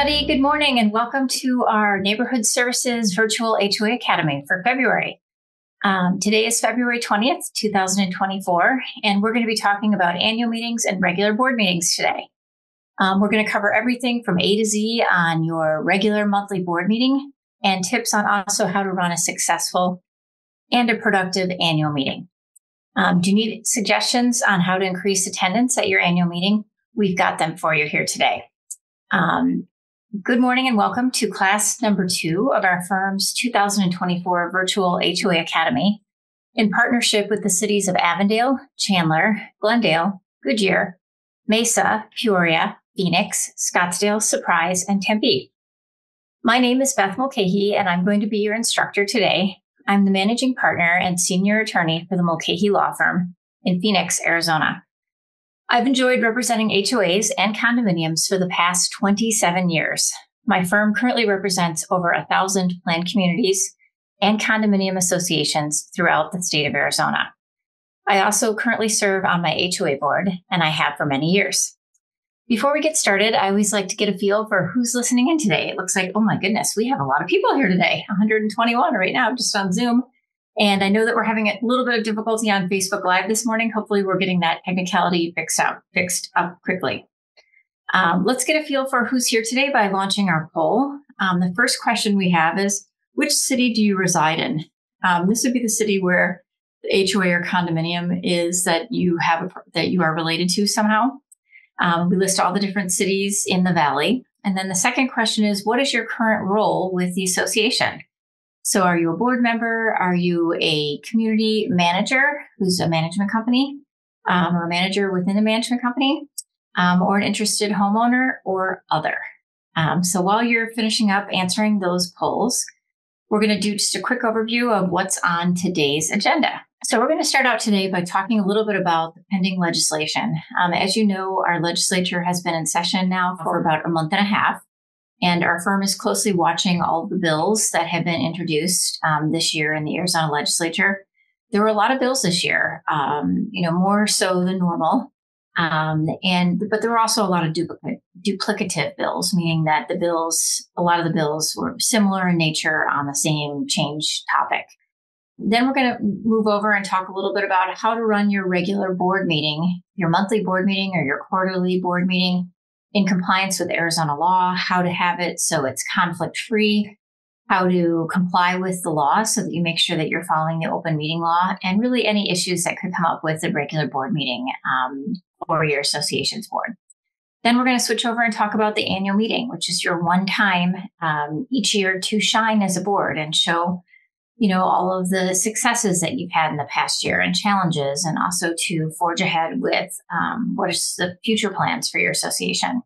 everybody. Good morning and welcome to our Neighborhood Services Virtual HOA Academy for February. Today is February 20th, 2024, and we're going to be talking about annual meetings and regular board meetings today. We're going to cover everything from A to Z on your regular monthly board meeting and tips on also how to run a successful and a productive annual meeting. Do you need suggestions on how to increase attendance at your annual meeting? We've got them for you here today. Good morning and welcome to class number 2 of our firm's 2024 Virtual HOA Academy in partnership with the cities of Avondale, Chandler, Glendale, Goodyear, Mesa, Peoria, Phoenix, Scottsdale, Surprise, and Tempe. My name is Beth Mulcahy and I'm going to be your instructor today. I'm the managing partner and senior attorney for the Mulcahy Law Firm in Phoenix, Arizona. I've enjoyed representing HOAs and condominiums for the past 27 years. My firm currently represents over 1,000 planned communities and condominium associations throughout the state of Arizona. I also currently serve on my HOA board, and I have for many years. Before we get started, I always like to get a feel for who's listening in today. It looks like, oh my goodness, we have a lot of people here today, 121 right now just on Zoom. And I know that we're having a little bit of difficulty on Facebook Live this morning. Hopefully we're getting that technicality fixed up quickly. Let's get a feel for who's here today by launching our poll. The first question we have is, which city do you reside in? This would be the city where the HOA or condominium is that you are related to somehow. We list all the different cities in the valley. And then the second question is, what is your current role with the association? So are you a board member? Are you a community manager who's a management company or a manager within a management company or an interested homeowner or other? So while you're finishing up answering those polls, we're going to do just a quick overview of what's on today's agenda. So we're going to start out today by talking a little bit about the pending legislation. As you know, our legislature has been in session now for about a month and a half. And our firm is closely watching all the bills that have been introduced this year in the Arizona legislature. There were a lot of bills this year, more so than normal. But there were also a lot of duplicative bills, meaning that a lot of the bills were similar in nature on the same change topic. Then we're going to move over and talk a little bit about how to run your regular board meeting, your monthly board meeting or your quarterly board meeting, in compliance with Arizona law, how to have it so it's conflict-free, how to comply with the law so that you make sure that you're following the open meeting law, and really any issues that could come up with a regular board meeting or your association's board. Then we're going to switch over and talk about the annual meeting, which is your one time each year to shine as a board and show all of the successes that you've had in the past year and challenges, and also to forge ahead with what is the future plans for your association.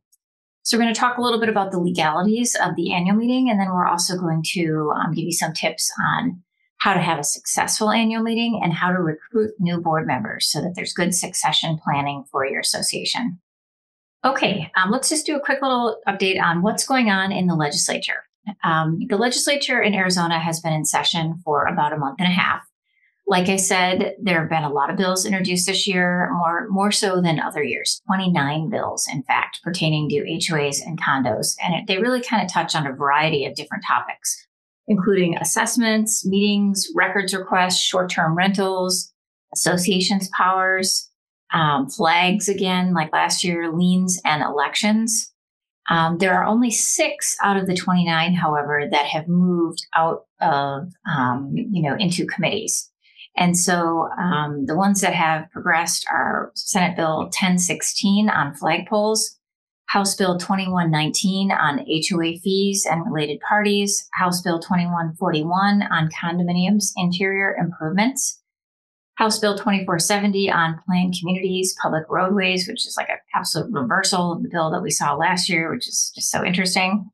So we're going to talk a little bit about the legalities of the annual meeting, and then we're also going to give you some tips on how to have a successful annual meeting and how to recruit new board members so that there's good succession planning for your association. Okay, let's just do a quick little update on what's going on in the legislature. The legislature in Arizona has been in session for about a month and a half. Like I said, there have been a lot of bills introduced this year, more so than other years, 29 bills, in fact, pertaining to HOAs and condos. And they really kind of touch on a variety of different topics, including assessments, meetings, records requests, short-term rentals, associations powers, flags again, like last year, liens and elections. There are only 6 out of the 29, however, that have moved out of, into committees. And so the ones that have progressed are Senate Bill 1016 on flagpoles, House Bill 2119 on HOA fees and related parties, House Bill 2141 on condominiums interior improvements, House Bill 2470 on planned communities, public roadways, which is like an absolute reversal of the bill that we saw last year, which is just so interesting.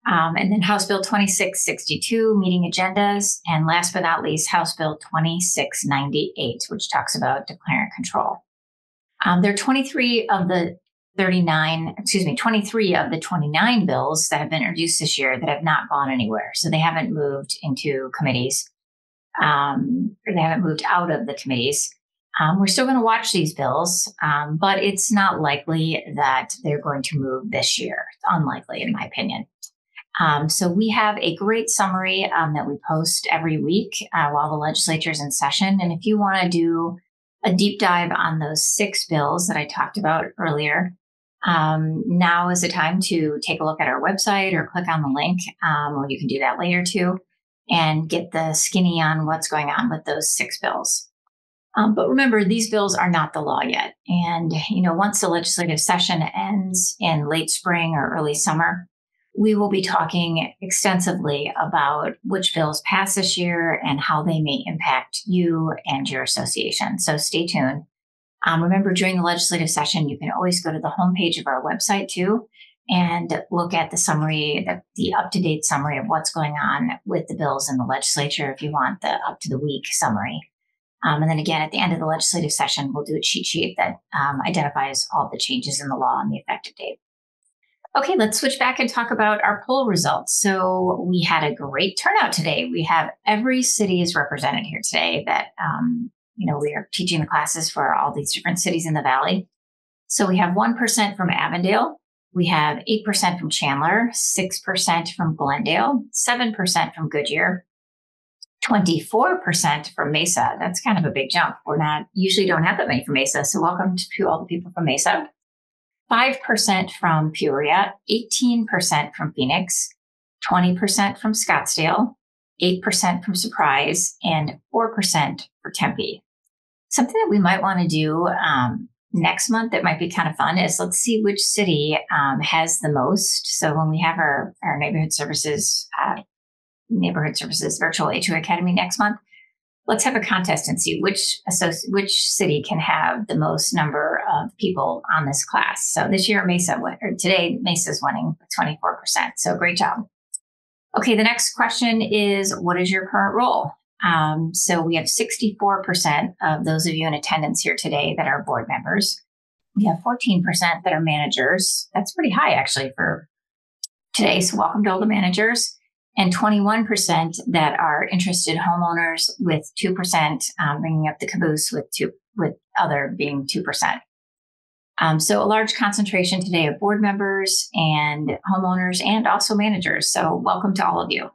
And then House Bill 2662, meeting agendas. And last but not least, House Bill 2698, which talks about declarant control. There are 23 of the 29 bills that have been introduced this year that have not gone anywhere. So they haven't moved into committees. Or they haven't moved out of the committees. We're still going to watch these bills, but it's not likely that they're going to move this year. It's unlikely, in my opinion. So we have a great summary that we post every week while the legislature is in session. And if you want to do a deep dive on those 6 bills that I talked about earlier, now is the time to take a look at our website or click on the link, or you can do that later too, and get the skinny on what's going on with those 6 bills. But remember, these bills are not the law yet. And, once the legislative session ends in late spring or early summer, we will be talking extensively about which bills pass this year and how they may impact you and your association. So stay tuned. Remember, during the legislative session, you can always go to the homepage of our website too and look at the summary, the up-to-date summary of what's going on with the bills in the legislature if you want the up-to-the-week summary. And then again, at the end of the legislative session, we'll do a cheat sheet that identifies all the changes in the law and the effective date. Okay, let's switch back and talk about our poll results. So we had a great turnout today. We have every city is represented here today that, we are teaching the classes for all these different cities in the Valley. So we have 1% from Avondale. We have 8% from Chandler, 6% from Glendale, 7% from Goodyear, 24% from Mesa. That's kind of a big jump. Usually don't have that many from Mesa. So welcome to all the people from Mesa. 5% from Peoria, 18% from Phoenix, 20% from Scottsdale, 8% from Surprise, and 4% for Tempe. Something that we might want to do next month that might be kind of fun is let's see which city has the most. So when we have our neighborhood services Virtual HOA Academy next month, let's have a contest and see which city can have the most number of people on this class. So this year, today, Mesa's winning 24%. So great job. Okay, the next question is, what is your current role? So we have 64% of those of you in attendance here today that are board members. We have 14% that are managers. That's pretty high actually for today. So welcome to all the managers. And 21% that are interested homeowners, with 2% bringing up the caboose, with other being 2%. So a large concentration today of board members and homeowners and also managers. So welcome to all of you.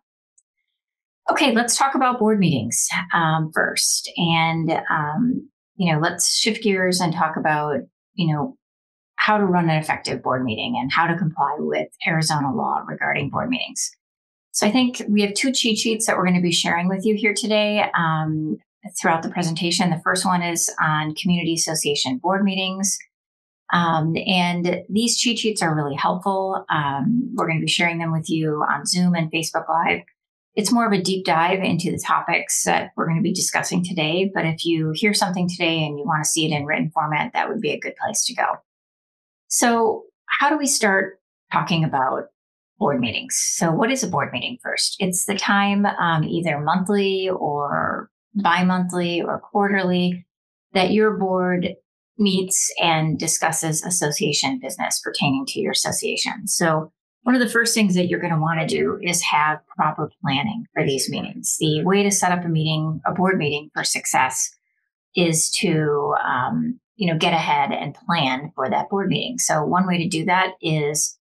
Okay, let's talk about board meetings first. And, let's shift gears and talk about, how to run an effective board meeting and how to comply with Arizona law regarding board meetings. So I think we have 2 cheat sheets that we're going to be sharing with you here today throughout the presentation. The first one is on community association board meetings. And these cheat sheets are really helpful. We're going to be sharing them with you on Zoom and Facebook Live. It's more of a deep dive into the topics that we're going to be discussing today. But if you hear something today and you want to see it in written format, that would be a good place to go. So how do we start talking about board meetings? So what is a board meeting first? It's the time either monthly or bi-monthly or quarterly that your board meets and discusses association business pertaining to your association. So one of the first things that you're going to want to do is have proper planning for these meetings. The way to set up a board meeting for success is to, get ahead and plan for that board meeting. So one way to do that is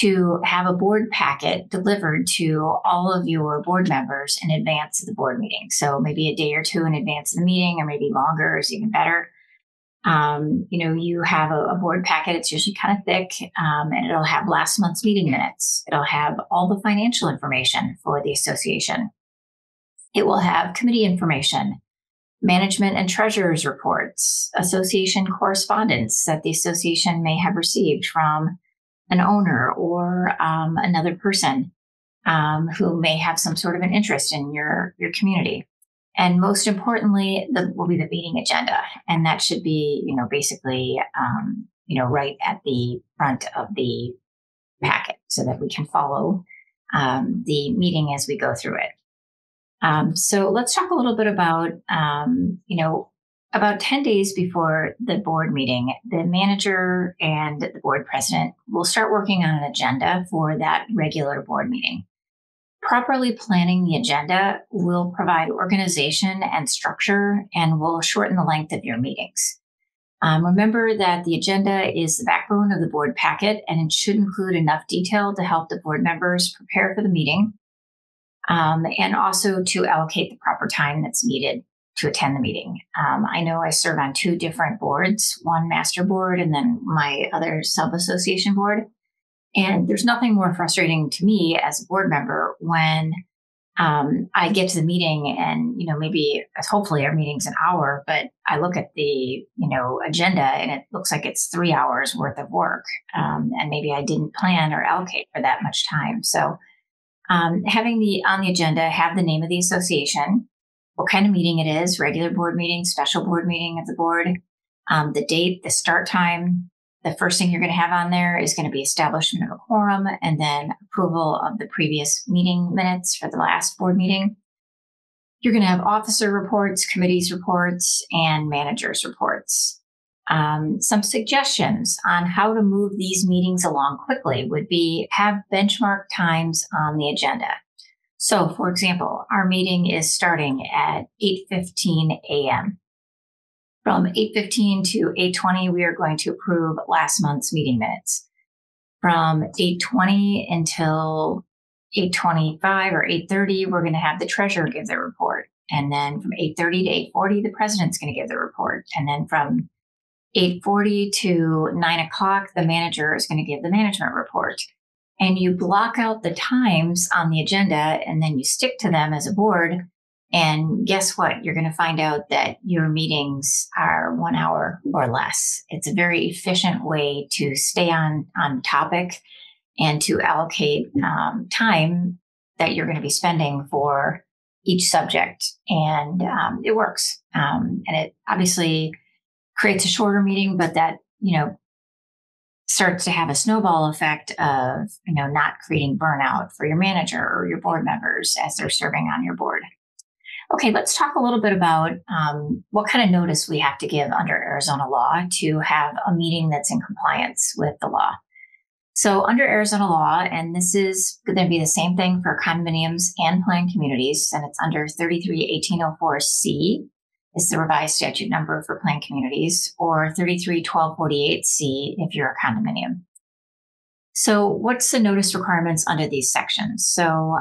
to have a board packet delivered to all of your board members in advance of the board meeting. So maybe a day or 2 in advance of the meeting, or maybe longer is even better. You have a board packet. It's usually kind of thick, and it'll have last month's meeting minutes. It'll have all the financial information for the association. It will have committee information, management and treasurer's reports, association correspondence that the association may have received from an owner or another person who may have some sort of an interest in your community. And most importantly, will be the meeting agenda. And that should be, basically, right at the front of the packet so that we can follow the meeting as we go through it. So let's talk a little bit about, about 10 days before the board meeting, the manager and the board president will start working on an agenda for that regular board meeting. Properly planning the agenda will provide organization and structure and will shorten the length of your meetings. Remember that the agenda is the backbone of the board packet, and it should include enough detail to help the board members prepare for the meeting, and also to allocate the proper time that's needed to attend the meeting. I know I serve on 2 different boards, one master board and then my other sub-association board. And there's nothing more frustrating to me as a board member when I get to the meeting and, maybe hopefully our meeting's an hour, but I look at the, agenda and it looks like it's 3 hours worth of work. And maybe I didn't plan or allocate for that much time. So having on the agenda, have the name of the association, what kind of meeting it is, regular board meeting, special board meeting of the board, the date, the start time. The first thing you're going to have on there is going to be establishment of a quorum and then approval of the previous meeting minutes for the last board meeting. You're going to have officer reports, committees reports, and managers reports. Some suggestions on how to move these meetings along quickly would be have benchmark times on the agenda. So, for example, our meeting is starting at 8:15 a.m. From 8:15 to 8:20, we are going to approve last month's meeting minutes. From 8:20 until 8:25 or 8:30, we're going to have the treasurer give their report. And then from 8:30 to 8:40, the president's going to give the report. And then from 8:40 to 9 o'clock, the manager is going to give the management report. And you block out the times on the agenda and then you stick to them as a board. And guess what? You're going to find out that your meetings are 1 hour or less. It's a very efficient way to stay on topic and to allocate time that you're going to be spending for each subject. And it works. And it obviously creates a shorter meeting, but that, starts to have a snowball effect of, not creating burnout for your manager or your board members as they're serving on your board. Okay, let's talk a little bit about what kind of notice we have to give under Arizona law to have a meeting that's in compliance with the law. So under Arizona law, and this is going to be the same thing for condominiums and planned communities, and it's under 33-1804C is the revised statute number for planned communities, or 33-1248C if you're a condominium. So what's the notice requirements under these sections? So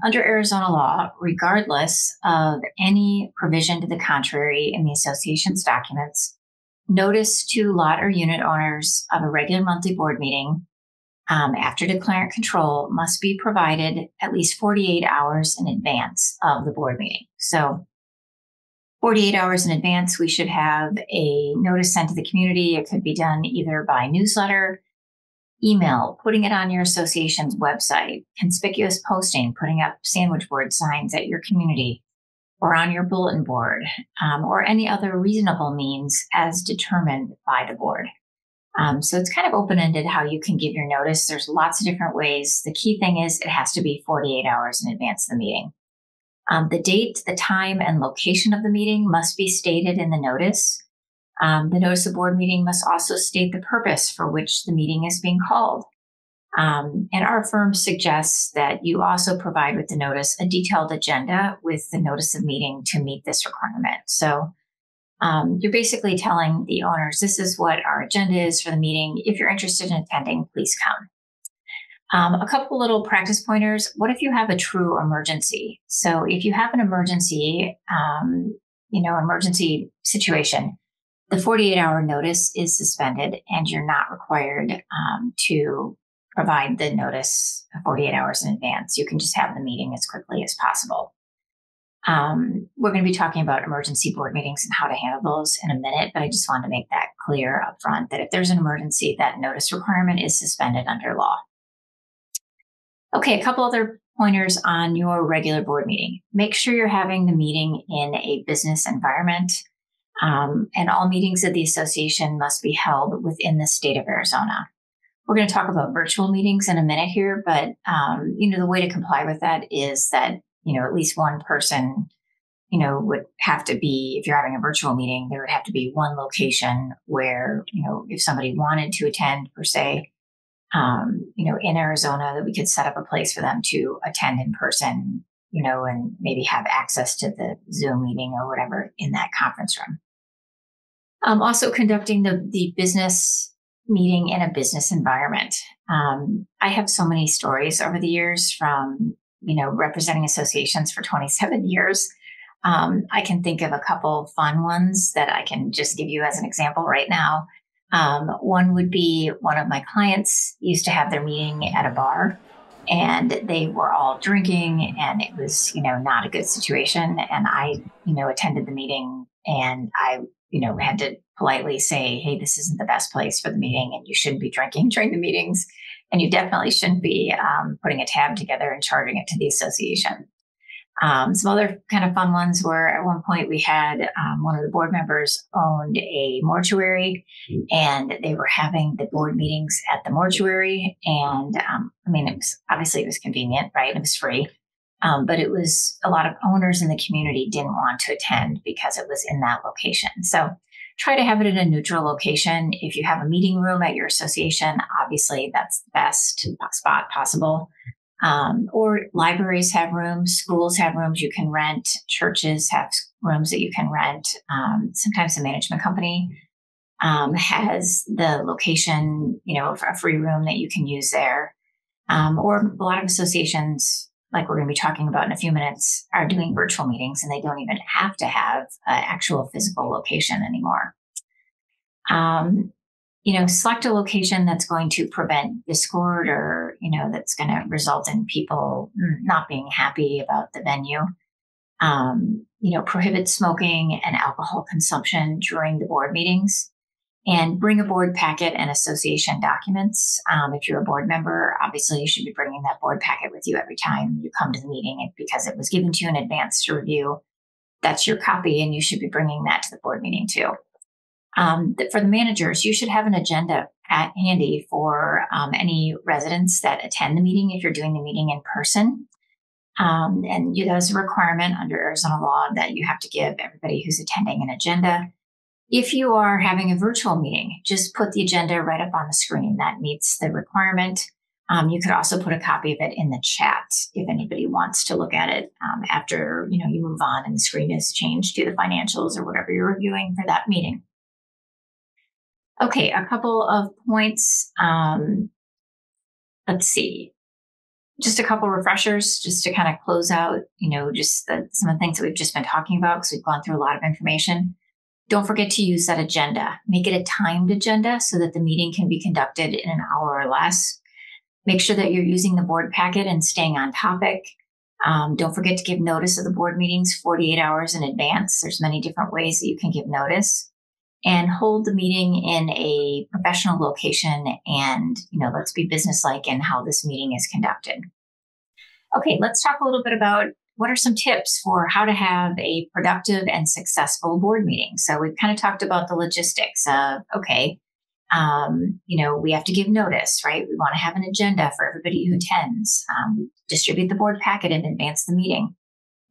under Arizona law, regardless of any provision to the contrary in the association's documents, notice to lot or unit owners of a regular monthly board meeting after declarant control must be provided at least 48 hours in advance of the board meeting. So 48 hours in advance, we should have a notice sent to the community. It could be done either by newsletter, email, putting it on your association's website, conspicuous posting, putting up sandwich board signs at your community or on your bulletin board, or any other reasonable means as determined by the board. So it's kind of open-ended how you can give your notice. There's lots of different ways. The key thing is it has to be 48 hours in advance of the meeting. The date, the time, and location of the meeting must be stated in the notice. The notice of board meeting must also state the purpose for which the meeting is being called. And our firm suggests that you also provide with the notice a detailed agenda with the notice of meeting to meet this requirement. So you're basically telling the owners, this is what our agenda is for the meeting. If you're interested in attending, please come. A couple little practice pointers. What if you have a true emergency? So if you have an emergency, emergency situation, the 48-hour notice is suspended and you're not required to provide the notice 48 hours in advance. You can just have the meeting as quickly as possible. We're going to be talking about emergency board meetings and how to handle those in a minute, but I just wanted to make that clear up front that if there's an emergency, that notice requirement is suspended under law. Okay, a couple other pointers on your regular board meeting. Make sure you're having the meeting in a business environment, and all meetings of the association must be held within the state of Arizona. We're going to talk about virtual meetings in a minute here, but the way to comply with that is that at least one person would have to be, if you're having a virtual meeting, there would have to be one location where if somebody wanted to attend per se, in Arizona, that we could set up a place for them to attend in person, and maybe have access to the Zoom meeting or whatever in that conference room. Also conducting the business meeting in a business environment. I have so many stories over the years from, representing associations for 27 years. I can think of a couple fun ones that I can just give you as an example right now. One would be one of my clients used to have their meeting at a bar, and they were all drinking, and it was, not a good situation. And I, attended the meeting, and I, had to politely say, hey, this isn't the best place for the meeting, and you shouldn't be drinking during the meetings. And you definitely shouldn't be putting a tab together and charging it to the association. Some other kind of fun ones were, at one point we had one of the board members owned a mortuary, and they were having the board meetings at the mortuary. And it was convenient, right? It was free. But it was a lot of owners in the community didn't want to attend because it was in that location. So try to have it in a neutral location. If you have a meeting room at your association, obviously that's the best spot possible. Or libraries have rooms, schools have rooms you can rent, churches have rooms that you can rent. Sometimes the management company has the location, a free room that you can use there. Or a lot of associations, like we're going to be talking about in a few minutes, are doing virtual meetings, and they don't even have to have an actual physical location anymore. Select a location that's going to prevent discord, or, that's going to result in people not being happy about the venue. Prohibit smoking and alcohol consumption during the board meetings, and bring a board packet and association documents. If you're a board member, obviously you should be bringing that board packet with you every time you come to the meeting, because it was given to you in advance to review. That's your copy, and you should be bringing that to the board meeting too. For the managers, you should have an agenda handy for any residents that attend the meeting if you're doing the meeting in person. And there's a requirement under Arizona law that you have to give everybody who's attending an agenda. If you are having a virtual meeting, just put the agenda right up on the screen. That meets the requirement. You could also put a copy of it in the chat if anybody wants to look at it after you move on and the screen is changed to the financials or whatever you're reviewing for that meeting. Okay, a couple of points. Let's see. Just a couple refreshers just to kind of close out, some of the things that we've just been talking about, because we've gone through a lot of information. Don't forget to use that agenda. Make it a timed agenda so that the meeting can be conducted in an hour or less. Make sure that you're using the board packet and staying on topic. Don't forget to give notice of the board meetings 48 hours in advance. There's many different ways that you can give notice. And hold the meeting in a professional location, and, let's be businesslike in how this meeting is conducted. Okay, let's talk a little bit about what are some tips for how to have a productive and successful board meeting. So we've kind of talked about the logistics of, we have to give notice, right? We want to have an agenda for everybody who attends, distribute the board packet in advance of the meeting.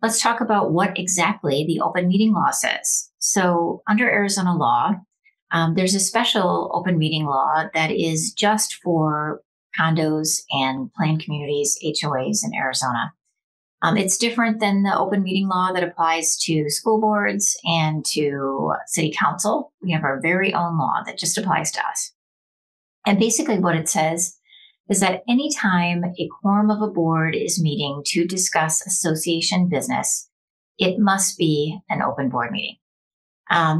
Let's talk about what exactly the open meeting law says. So under Arizona law, there's a special open meeting law that is just for condos and planned communities, HOAs in Arizona. It's different than the open meeting law that applies to school boards and to city council. We have our very own law that just applies to us. And basically what it says is that anytime a quorum of a board is meeting to discuss association business, it must be an open board meeting.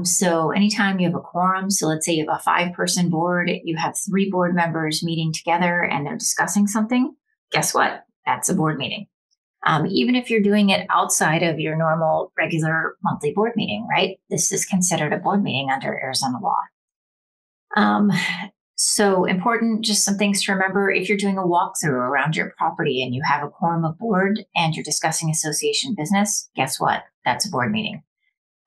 So anytime you have a quorum, so let's say you have a 5-person board, you have 3 board members meeting together and they're discussing something, guess what? That's a board meeting. Even if you're doing it outside of your normal, regular monthly board meeting, right? This is considered a board meeting under Arizona law. So important, just some things to remember. If you're doing a walkthrough around your property and you have a quorum of board and you're discussing association business, guess what? That's a board meeting.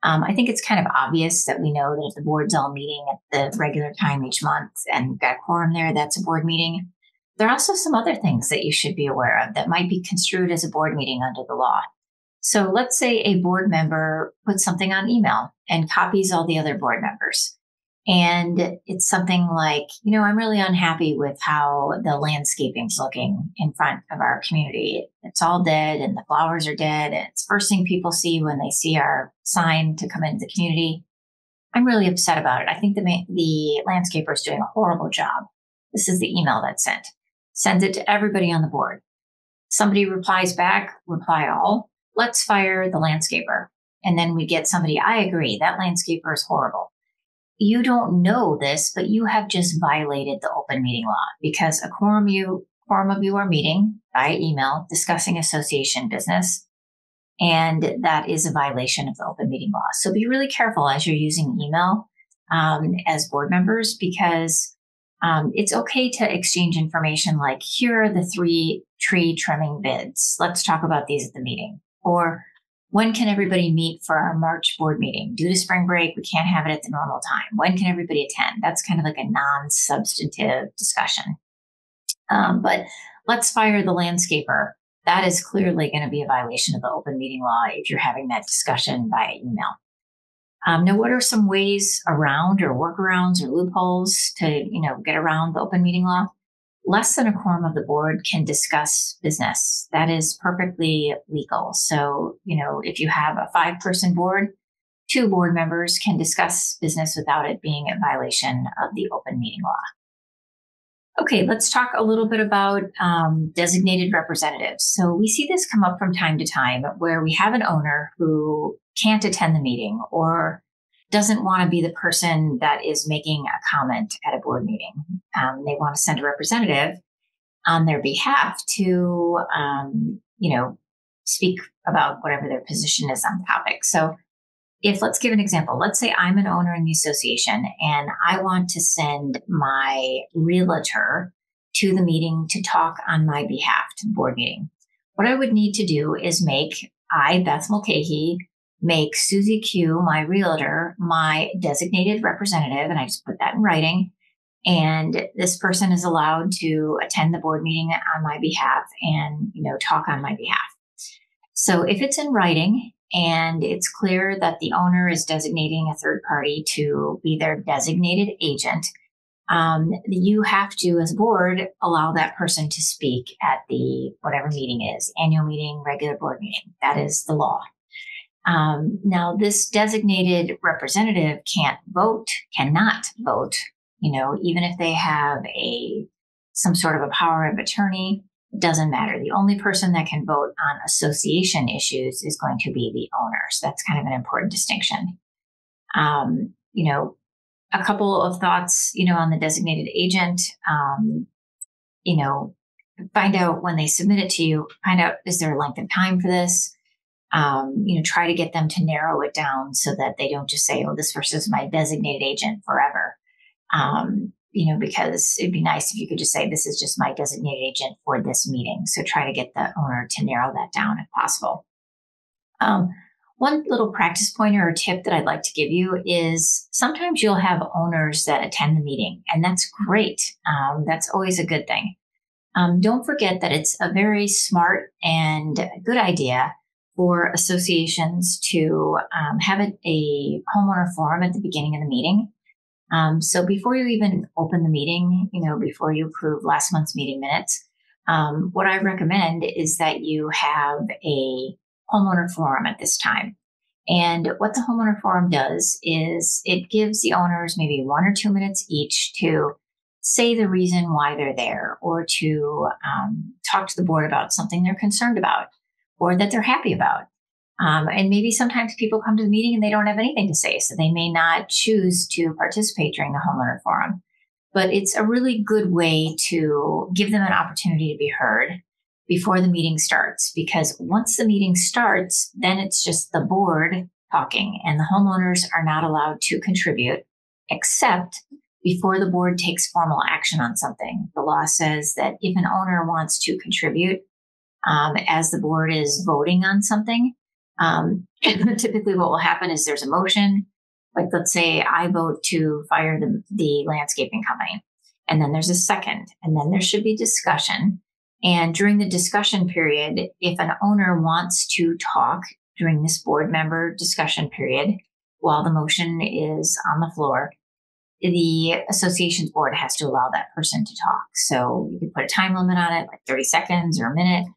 I think it's kind of obvious that we know that if the board's all meeting at the regular time each month and we've got a quorum there, that's a board meeting. There are also some other things that you should be aware of that might be construed as a board meeting under the law. So let's say a board member puts something on email and copies all the other board members. And it's something like, I'm really unhappy with how the landscaping's looking in front of our community. It's all dead and the flowers are dead. And it's the first thing people see when they see our sign to come into the community. I'm really upset about it. I think the landscaper is doing a horrible job. This is the email that's sent. Sends it to everybody on the board. Somebody replies back, reply all, let's fire the landscaper. And then we get somebody, I agree, that landscaper is horrible. You don't know this, but you have just violated the open meeting law because a quorum of you are meeting by email discussing association business. And that is a violation of the open meeting law. So be really careful as you're using email as board members, because it's okay to exchange information like, here are the 3 tree trimming bids. Let's talk about these at the meeting. Or when can everybody meet for our March board meeting? Due to spring break, we can't have it at the normal time. When can everybody attend? That's kind of like a non-substantive discussion. But let's fire the landscaper. That is clearly going to be a violation of the open meeting law if you're having that discussion by email. Now, what are some ways around or workarounds or loopholes to, get around the open meeting law? Less than a quorum of the board can discuss business. That is perfectly legal. So, if you have a 5-person board, 2 board members can discuss business without it being a violation of the open meeting law. Okay, let's talk a little bit about designated representatives. So we see this come up from time to time where we have an owner who can't attend the meeting or doesn't want to be the person that is making a comment at a board meeting. They want to send a representative on their behalf to, speak about whatever their position is on the topic. So let's give an example. Let's say I'm an owner in the association and I want to send my realtor to the meeting to talk on my behalf to the board meeting. What I would need to do is Beth Mulcahy, make Susie Q, my realtor, my designated representative, and I just put that in writing. And this person is allowed to attend the board meeting on my behalf and, talk on my behalf. So if it's in writing and it's clear that the owner is designating a third party to be their designated agent, you have to, as a board, allow that person to speak at the whatever meeting is, annual meeting, regular board meeting. That is the law. Now, this designated representative cannot vote, even if they have some sort of a power of attorney. It doesn't matter. The only person that can vote on association issues is going to be the owner. So that's kind of an important distinction. A couple of thoughts, on the designated agent, find out when they submit it to you, find out, is there a length of time for this? Try to get them to narrow it down so that they don't just say, oh, this person is my designated agent forever. Because it'd be nice if you could just say, this is just my designated agent for this meeting. So try to get the owner to narrow that down if possible. One little practice pointer or tip that I'd like to give you is sometimes you'll have owners that attend the meeting, and that's great. That's always a good thing. Don't forget that it's a very smart and good idea for associations to have a homeowner forum at the beginning of the meeting. So before you even open the meeting, before you approve last month's meeting minutes, what I recommend is that you have a homeowner forum at this time. And what the homeowner forum does is it gives the owners maybe 1 or 2 minutes each to say the reason why they're there, or to talk to the board about something they're concerned about or that they're happy about. And maybe sometimes people come to the meeting and they don't have anything to say, so they may not choose to participate during the homeowner forum. But it's a really good way to give them an opportunity to be heard before the meeting starts, because once the meeting starts, then it's just the board talking and the homeowners are not allowed to contribute except before the board takes formal action on something. The law says that if an owner wants to contribute as the board is voting on something, typically what will happen is there's a motion. Like, let's say I vote to fire the landscaping company, and then there's a second, and then there should be discussion. And during the discussion period, if an owner wants to talk during this board member discussion period while the motion is on the floor, the association's board has to allow that person to talk. So you can put a time limit on it, like 30 seconds or a minute.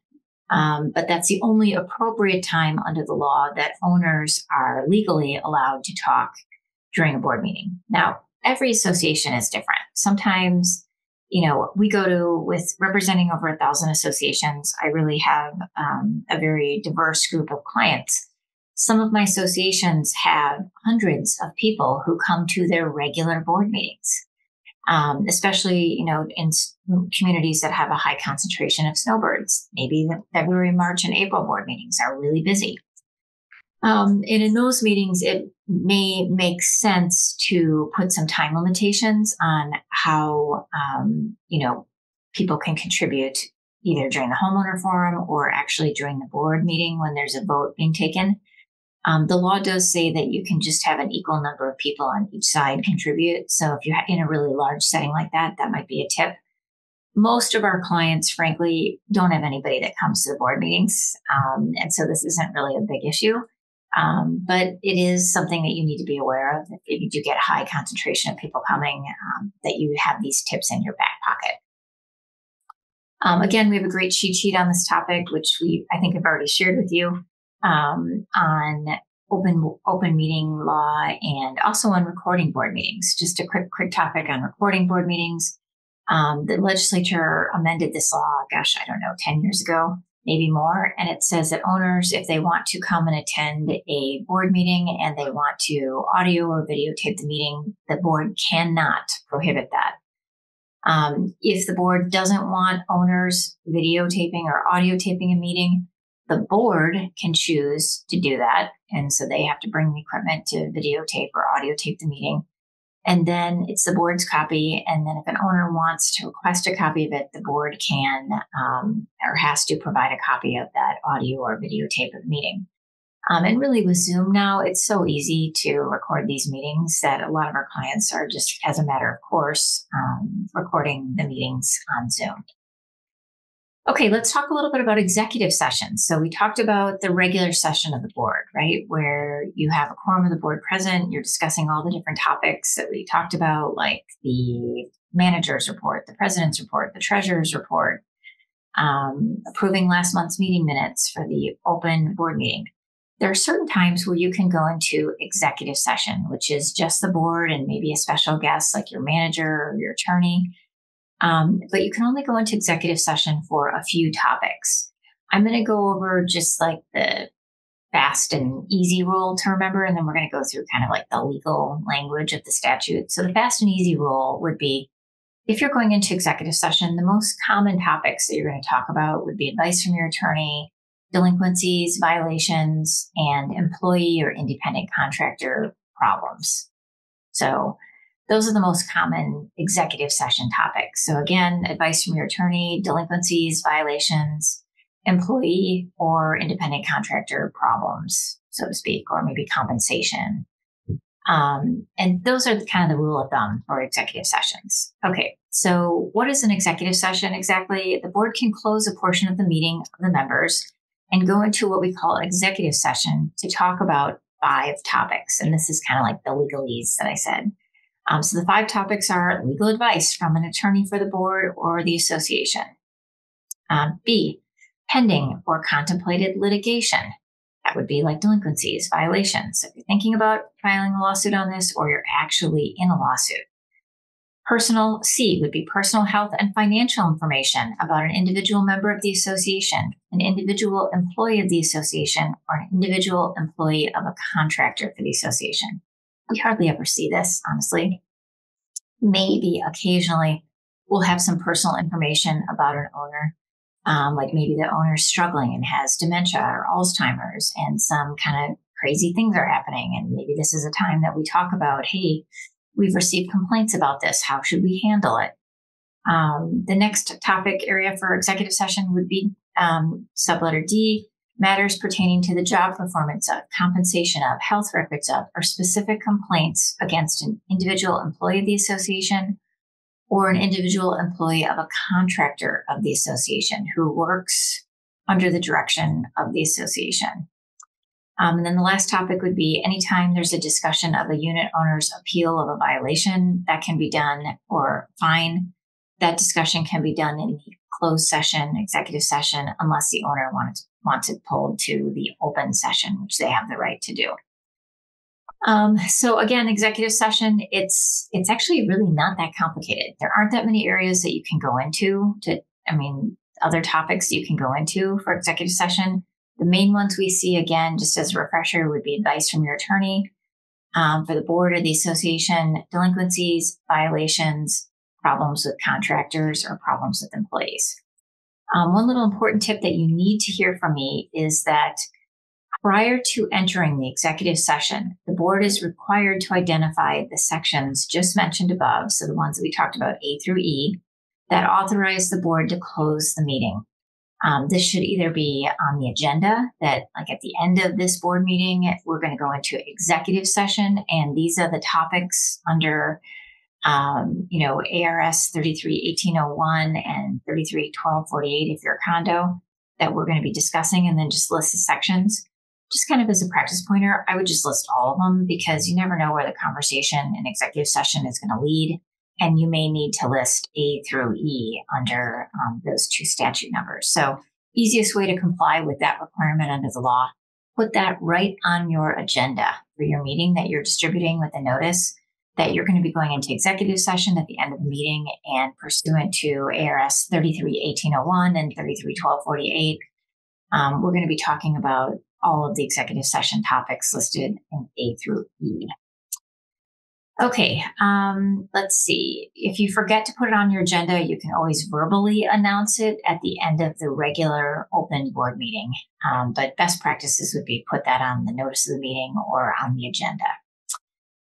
But that's the only appropriate time under the law that owners are legally allowed to talk during a board meeting. Now, every association is different. Sometimes, we go to, with representing over 1,000 associations, I really have a very diverse group of clients. Some of my associations have hundreds of people who come to their regular board meetings, especially, in communities that have a high concentration of snowbirds. Maybe the February, March, and April board meetings are really busy. And in those meetings, it may make sense to put some time limitations on how, people can contribute either during the homeowner forum or actually during the board meeting when there's a vote being taken. The law does say that you can just have an equal number of people on each side contribute. So if you're in a really large setting like that, that might be a tip. Most of our clients, frankly, don't have anybody that comes to the board meetings. And so this isn't really a big issue. But it is something that you need to be aware of. If you do get a high concentration of people coming, that you have these tips in your back pocket. Again, we have a great cheat sheet on this topic, which I think I've already shared with you, on open meeting law and also on recording board meetings. Just a quick topic on recording board meetings. The legislature amended this law, 10 years ago, maybe more. And it says that owners, if they want to come and attend a board meeting and they want to audio or videotape the meeting, the board cannot prohibit that. If the board doesn't want owners videotaping or audio taping a meeting, the board can choose to do that. And so they have to bring the equipment to videotape or audio tape the meeting. And then it's the board's copy. And then if an owner wants to request a copy of it, the board can or has to provide a copy of that audio or videotape of the meeting. And really with Zoom now, it's so easy to record these meetings that a lot of our clients are just, as a matter of course, recording the meetings on Zoom. Okay, let's talk a little bit about executive sessions. So we talked about the regular session of the board, right? Where you have a quorum of the board present, you're discussing all the different topics that we talked about, like the manager's report, the president's report, the treasurer's report, approving last month's meeting minutes for the open board meeting. There are certain times where you can go into executive session, which is just the board and maybe a special guest like your manager or your attorney. But you can only go into executive session for a few topics. I'm going to go over just like the fast and easy rule to remember, and then we're going to go through kind of like the legal language of the statute. So the fast and easy rule would be, if you're going into executive session, the most common topics that you're going to talk about would be advice from your attorney, delinquencies, violations, and employee or independent contractor problems. So those are the most common executive session topics. So again, advice from your attorney, delinquencies, violations, employee or independent contractor problems, so to speak, or maybe compensation. And those are kind of the rule of thumb for executive sessions. Okay, so what is an executive session exactly? The board can close a portion of the meeting of the members and go into what we call an executive session to talk about 5 topics. And this is kind of like the legalese that I said. So the 5 topics are legal advice from an attorney for the board or the association. B, pending or contemplated litigation. That would be like delinquencies, violations. So if you're thinking about filing a lawsuit on this or you're actually in a lawsuit. C would be personal health and financial information about an individual member of the association, an individual employee of the association, or an individual employee of a contractor for the association. We hardly ever see this, honestly. Maybe occasionally we'll have some personal information about an owner, like maybe the owner's struggling and has dementia or Alzheimer's and some kind of crazy things are happening. And maybe this is a time that we talk about, hey, we've received complaints about this. How should we handle it? The next topic area for executive session would be subletter D, matters pertaining to the job performance of, compensation of, health records of, or specific complaints against an individual employee of the association or an individual employee of a contractor of the association who works under the direction of the association. And then the last topic would be anytime there's a discussion of a unit owner's appeal of a violation, that can be done, or fine. That discussion can be done in the closed session, executive session, unless the owner wants it pulled to the open session, which they have the right to do. So again, executive session, it's actually really not that complicated. There aren't that many areas that you can go into other topics you can go into for executive session. The main ones we see, again, just as a refresher, would be advice from your attorney, for the board or the association, delinquencies, violations, problems with contractors, or problems with employees. One little important tip that you need to hear from me is that prior to entering the executive session, the board is required to identify the sections just mentioned above, so the ones that we talked about, A through E, that authorize the board to close the meeting. This should either be on the agenda that, like at the end of this board meeting, we're going to go into executive session, and these are the topics under A.R.S. 33-1801 and 33-1248 if you're a condo that we're going to be discussing, and then just list the sections. Just kind of as a practice pointer, I would just list all of them because you never know where the conversation in executive session is going to lead. And you may need to list A through E under those two statute numbers. So easiest way to comply with that requirement under the law, put that right on your agenda for your meeting that you're distributing with a notice that you're going to be going into executive session at the end of the meeting, and pursuant to A.R.S. 33-1801 and 33-1248, we're going to be talking about all of the executive session topics listed in A through E. Okay, let's see. If you forget to put it on your agenda, you can always verbally announce it at the end of the regular open board meeting. But best practices would be put that on the notice of the meeting or on the agenda.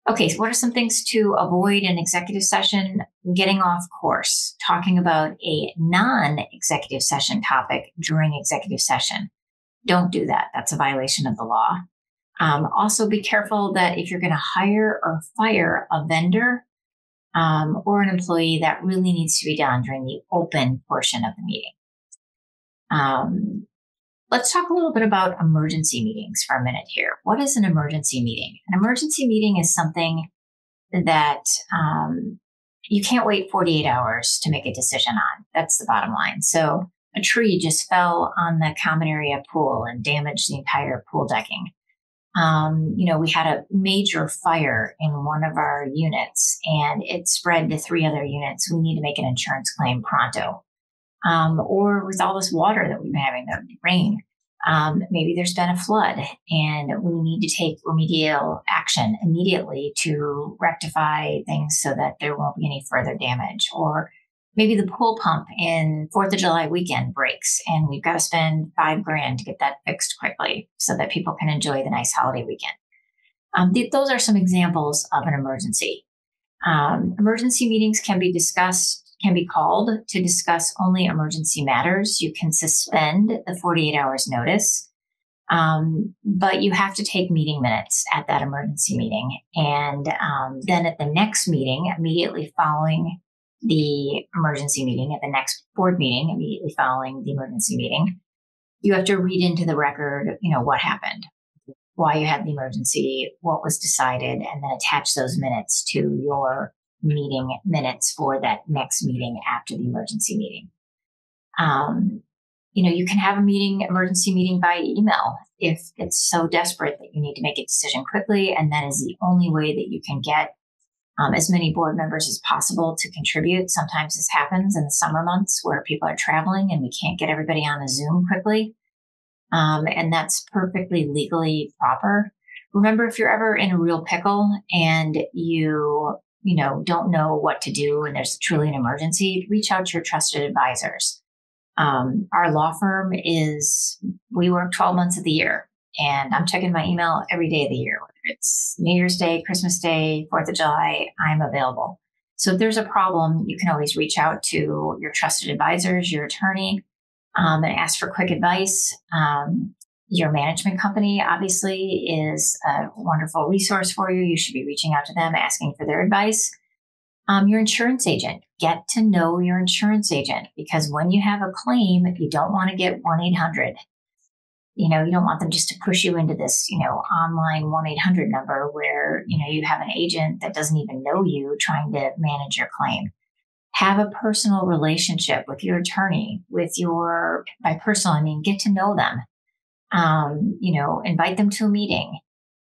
Okay, so what are some things to avoid in executive session? Getting off course, talking about a non-executive session topic during executive session. Don't do that. That's a violation of the law. Also be careful that if you're going to hire or fire a vendor or an employee, that really needs to be done during the open portion of the meeting. Let's talk a little bit about emergency meetings for a minute here. What is an emergency meeting? An emergency meeting is something that you can't wait 48 hours to make a decision on. That's the bottom line. So a tree just fell on the common area pool and damaged the entire pool decking. We had a major fire in one of our units and it spread to 3 other units. We need to make an insurance claim pronto. Or with all this water that we've been having, the rain, maybe there's been a flood and we need to take remedial action immediately to rectify things so that there won't be any further damage. Or maybe the pool pump in 4th of July weekend breaks and we've got to spend $5,000 to get that fixed quickly so that people can enjoy the nice holiday weekend. Those are some examples of an emergency. Emergency meetings can be called to discuss only emergency matters. You can suspend the 48 hours notice, but you have to take meeting minutes at that emergency meeting. And then at the next meeting, immediately following the emergency meeting, at the next board meeting, immediately following the emergency meeting, you have to read into the record, what happened, why you had the emergency, what was decided, and then attach those minutes to your meeting minutes for that next meeting after the emergency meeting. You can have emergency meeting by email if it's so desperate that you need to make a decision quickly, and that is the only way that you can get as many board members as possible to contribute. Sometimes this happens in the summer months where people are traveling and we can't get everybody on a Zoom quickly. And that's perfectly legally proper. Remember, if you're ever in a real pickle and you don't know what to do and there's truly an emergency, reach out to your trusted advisors. Our law firm we work 12 months of the year. And I'm checking my email every day of the year, whether it's New Year's Day, Christmas Day, 4th of July, I'm available. So if there's a problem, you can always reach out to your trusted advisors, your attorney, and ask for quick advice. Your management company obviously is a wonderful resource for you. You should be reaching out to them, asking for their advice. Your insurance agent, get to know your insurance agent, because when you have a claim, you don't want to get 1-800. You don't want them just to push you into this, online 1-800 number where, you have an agent that doesn't even know you trying to manage your claim. Have a personal relationship with your attorney, by personal, I mean, get to know them. Invite them to a meeting.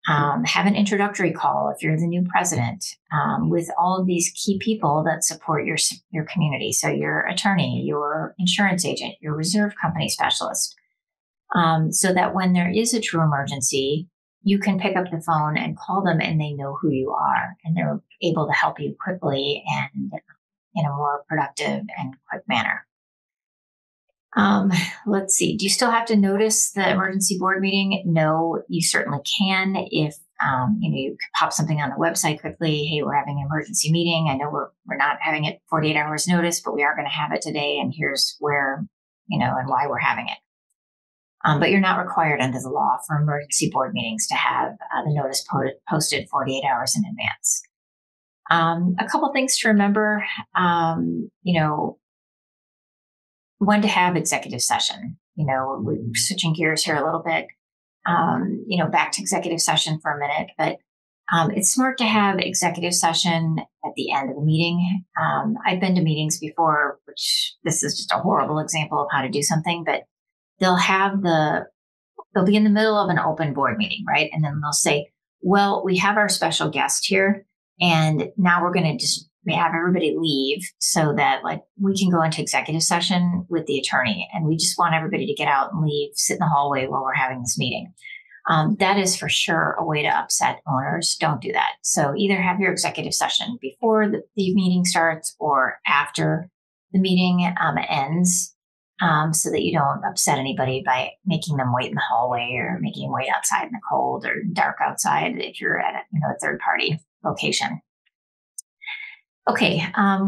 Have an introductory call if you're the new president, with all of these key people that support your community. So your attorney, your insurance agent, your reserve company specialist, so that when there is a true emergency, you can pick up the phone and call them and they know who you are and they're able to help you quickly and in a more productive and quick manner. Let's see. Do you still have to notice the emergency board meeting? No, you certainly can. If, you could pop something on the website quickly. Hey, we're having an emergency meeting. I know we're not having it 48 hours notice, but we are going to have it today. And here's where, and why we're having it. But you're not required under the law for emergency board meetings to have the notice posted 48 hours in advance. A couple things to remember, when to have executive session. We're switching gears here a little bit, back to executive session for a minute, but it's smart to have executive session at the end of the meeting. I've been to meetings before, which this is just a horrible example of how to do something, but they'll be in the middle of an open board meeting, right? And then they'll say, well, we have our special guest here, and now we're going to just have everybody leave so that we can go into executive session with the attorney. And we just want everybody to get out and leave, sit in the hallway while we're having this meeting. That is for sure a way to upset owners. Don't do that. So either have your executive session before the meeting starts or after the meeting ends, so that you don't upset anybody by making them wait in the hallway or making them wait outside in the cold or dark outside if you're at a third party location. Okay,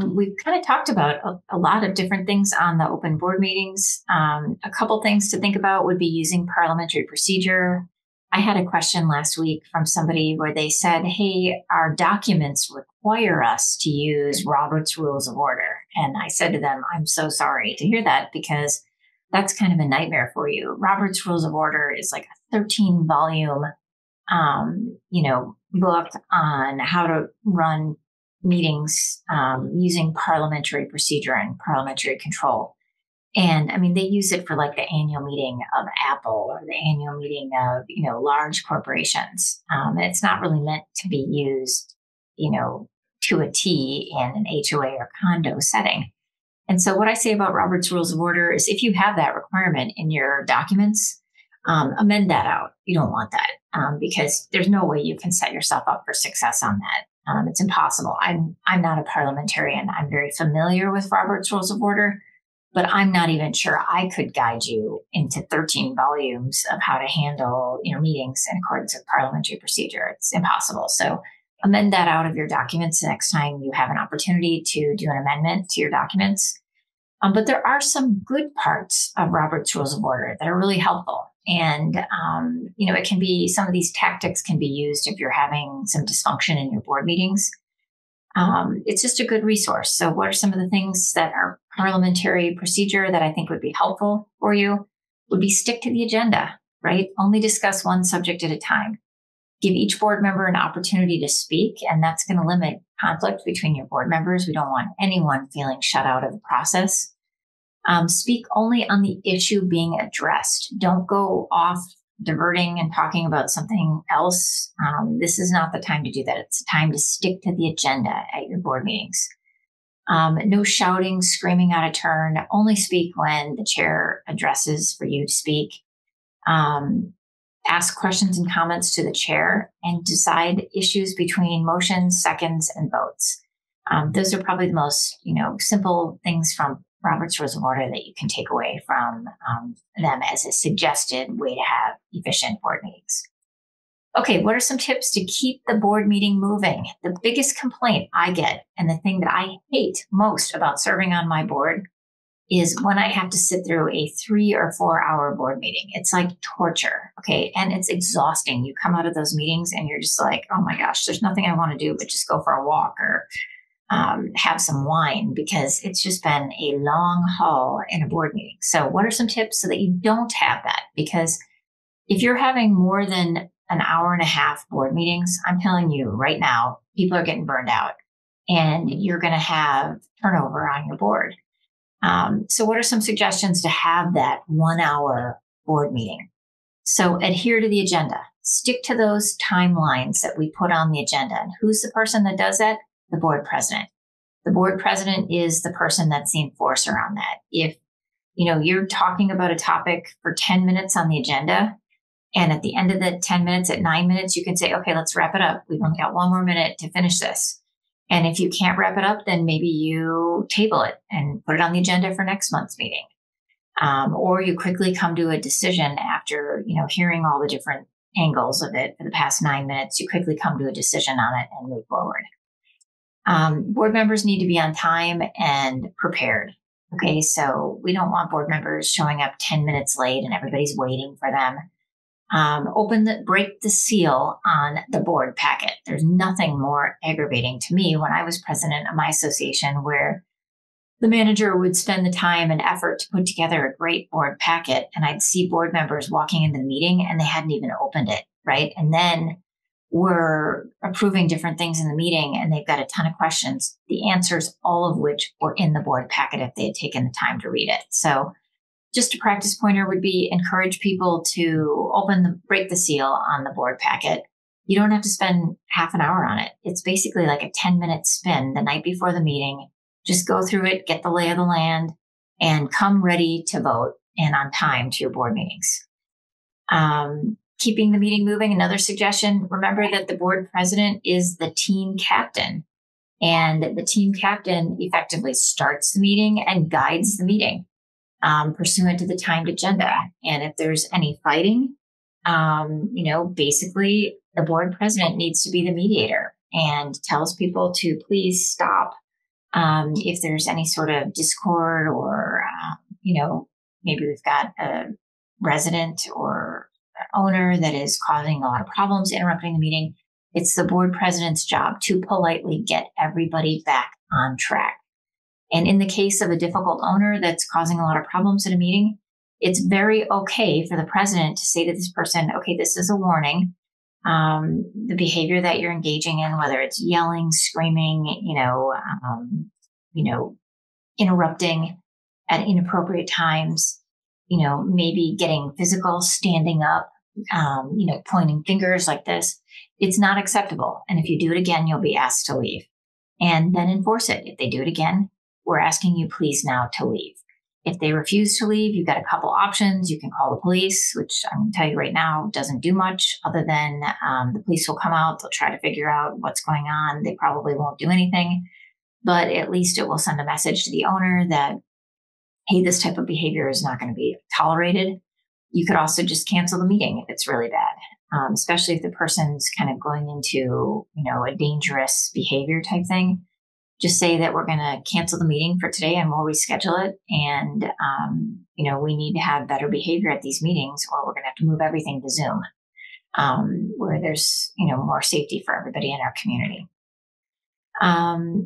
we've kind of talked about a lot of different things on the open board meetings. A couple things to think about would be using parliamentary procedure. I had a question last week from somebody where they said, hey, our documents require us to use Robert's Rules of Order. And I said to them, I'm so sorry to hear that because that's kind of a nightmare for you. Robert's Rules of Order is like a 13-volume, book on how to run meetings using parliamentary procedure and parliamentary control. And I mean, they use it for the annual meeting of Apple or the annual meeting of, large corporations. It's not really meant to be used, to a T in an HOA or condo setting. And so what I say about Robert's Rules of Order is if you have that requirement in your documents, amend that out. You don't want that because there's no way you can set yourself up for success on that. It's impossible. I'm not a parliamentarian. I'm very familiar with Robert's Rules of Order, but I'm not even sure I could guide you into 13 volumes of how to handle, meetings in accordance with parliamentary procedure. It's impossible. So amend that out of your documents the next time you have an opportunity to do an amendment to your documents. But there are some good parts of Robert's Rules of Order that are really helpful. And, it can be, some of these tactics can be used if you're having some dysfunction in your board meetings. It's just a good resource. So what are some of the things that are parliamentary procedure that I think would be helpful for you? Would be stick to the agenda, right? Only discuss one subject at a time. Give each board member an opportunity to speak, and that's going to limit conflict between your board members. We don't want anyone feeling shut out of the process. Speak only on the issue being addressed. Don't go off diverting and talking about something else. This is not the time to do that. It's time to stick to the agenda at your board meetings. No shouting, screaming out of turn. Only speak when the chair addresses for you to speak. Ask questions and comments to the chair and decide issues between motions, seconds, and votes. Those are probably the most, simple things from Robert's Rules of Order that you can take away from them as a suggested way to have efficient board meetings. Okay, what are some tips to keep the board meeting moving? The biggest complaint I get, and the thing that I hate most about serving on my board, is when I have to sit through a 3 or 4 hour board meeting. It's like torture, okay? And it's exhausting. You come out of those meetings and you're just like, oh my gosh, there's nothing I want to do but just go for a walk or have some wine, because it's just been a long haul in a board meeting. So what are some tips so that you don't have that? Because If you're having more than an hour and a half board meetings, I'm telling you right now, people are getting burned out and you're going to have turnover on your board. So what are some suggestions to have that 1 hour board meeting? So adhere to the agenda. Stick to those timelines that we put on the agenda. And who's the person that does that? The board president. The board president is the person that's the enforcer on that. If you're talking about a topic for 10 minutes on the agenda, and at the end of the 10 minutes, at 9 minutes, you can say, okay, let's wrap it up. We've only got one more minute to finish this. And if you can't wrap it up, then maybe you table it and put it on the agenda for next month's meeting. Or you quickly come to a decision after, hearing all the different angles of it for the past 9 minutes. You quickly come to a decision on it and move forward. Board members need to be on time and prepared. Okay, so we don't want board members showing up 10 minutes late and everybody's waiting for them. Break the seal on the board packet. There's nothing more aggravating to me when I was president of my association where the manager would spend the time and effort to put together a great board packet. And I'd see board members walking into the meeting and they hadn't even opened it, right? And then we're approving different things in the meeting and they've got a ton of questions, the answers, all of which were in the board packet if they had taken the time to read it. So just a practice pointer would be encourage people to break the seal on the board packet. You don't have to spend half an hour on it. It's basically like a 10-minute spin the night before the meeting. Just go through it, get the lay of the land, and come ready to vote and on time to your board meetings. Keeping the meeting moving, another suggestion, remember that the board president is the team captain. And the team captain effectively starts the meeting and guides the meeting. Pursuant to the timed agenda. And if there's any fighting, basically the board president needs to be the mediator and tells people to please stop. If there's any sort of discord or, maybe we've got a resident or owner that is causing a lot of problems, interrupting the meeting, it's the board president's job to politely get everybody back on track. And in the case of a difficult owner that's causing a lot of problems at a meeting, it's very okay for the president to say to this person, okay, this is a warning. The behavior that you're engaging in, whether it's yelling, screaming, interrupting at inappropriate times, maybe getting physical, standing up, pointing fingers like this, it's not acceptable. And if you do it again, you'll be asked to leave and then enforce it. If they do it again, we're asking you please now to leave. If they refuse to leave, you've got a couple options. You can call the police, which I'm going to tell you right now doesn't do much other than the police will come out. They'll try to figure out what's going on. They probably won't do anything, but at least it will send a message to the owner that, hey, this type of behavior is not going to be tolerated. You could also just cancel the meeting if it's really bad, especially if the person's kind of going into, a dangerous behavior type thing. Just say that we're going to cancel the meeting for today and we'll reschedule it. And, we need to have better behavior at these meetings or we're going to have to move everything to Zoom, where there's, more safety for everybody in our community.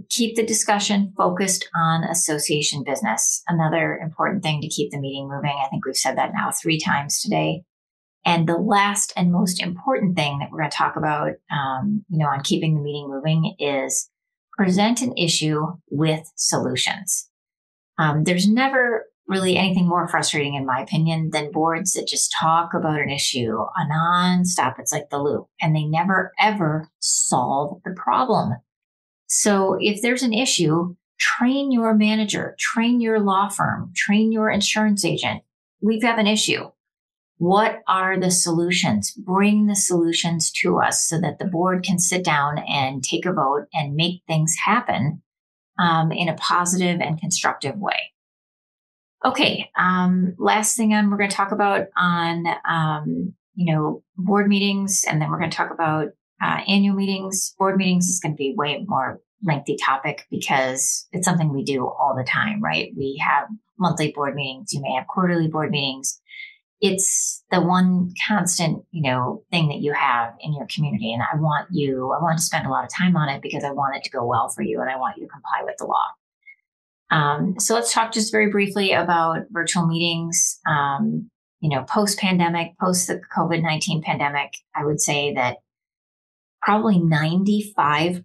Keep the discussion focused on association business. Another important thing to keep the meeting moving. I think we've said that now 3 times today. And the last and most important thing that we're going to talk about, on keeping the meeting moving is present an issue with solutions. There's never really anything more frustrating, in my opinion, than boards that just talk about an issue nonstop. It's like the loop, and they never, ever solve the problem. So if there's an issue, train your manager, train your law firm, train your insurance agent. We have an issue. What are the solutions? Bring the solutions to us so that the board can sit down and take a vote and make things happen in a positive and constructive way. Okay, last thing we're going to talk about on, board meetings, and then we're going to talk about annual meetings. Board meetings is going to be way more lengthy topic because it's something we do all the time, right? We have monthly board meetings. You may have quarterly board meetings. It's the one constant, thing that you have in your community. And I want to spend a lot of time on it because I want it to go well for you and I want you to comply with the law. So let's talk just very briefly about virtual meetings. post-pandemic, post the COVID-19 pandemic, I would say that probably 95%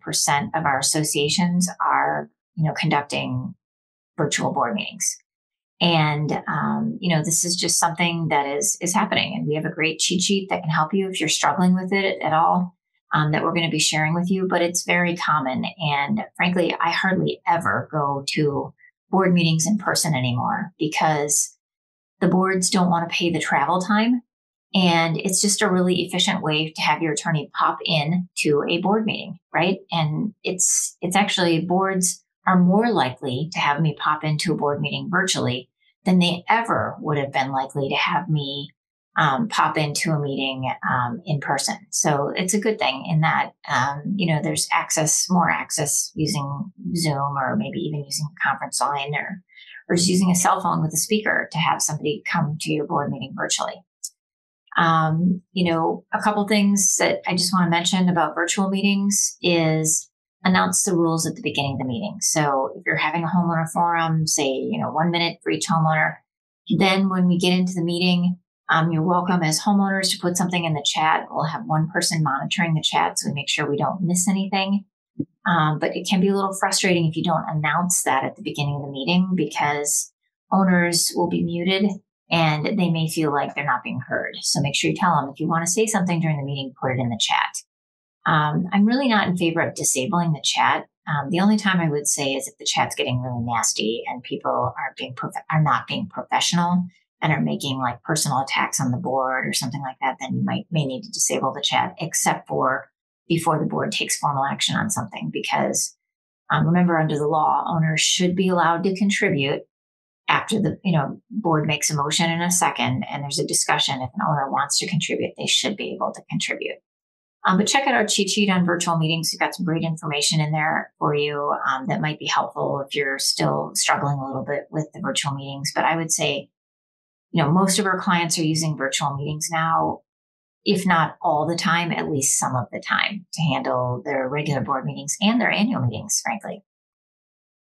of our associations are, conducting virtual board meetings. And, this is just something that is happening. And we have a great cheat sheet that can help you if you're struggling with it at all, that we're going to be sharing with you. But it's very common. And frankly, I hardly ever go to board meetings in person anymore because the boards don't want to pay the travel time. And it's just a really efficient way to have your attorney pop in to a board meeting, right? And it's actually, boards are more likely to have me pop into a board meeting virtually than they ever would have been likely to have me pop into a meeting in person. So it's a good thing in that, there's more access using Zoom, or maybe even using a conference line, or just using a cell phone with a speaker to have somebody come to your board meeting virtually. A couple things that I just want to mention about virtual meetings is announce the rules at the beginning of the meeting. So if you're having a homeowner forum, say, 1 minute for each homeowner, then when we get into the meeting, you're welcome as homeowners to put something in the chat. We'll have one person monitoring the chat, so we make sure we don't miss anything. But it can be a little frustrating if you don't announce that at the beginning of the meeting, because owners will be muted and they may feel like they're not being heard. So make sure you tell them, if you want to say something during the meeting, put it in the chat. I'm really not in favor of disabling the chat. The only time I would say is if the chat's getting really nasty and people are not being professional and are making like personal attacks on the board or something like that, then you may need to disable the chat, except for before the board takes formal action on something. Because remember, under the law, owners should be allowed to contribute after the board makes a motion in a second and there's a discussion. If an owner wants to contribute, they should be able to contribute. But check out our cheat sheet on virtual meetings. We've got some great information in there for you that might be helpful if you're still struggling a little bit with the virtual meetings. But I would say, most of our clients are using virtual meetings now, if not all the time, at least some of the time, to handle their regular board meetings and their annual meetings, frankly.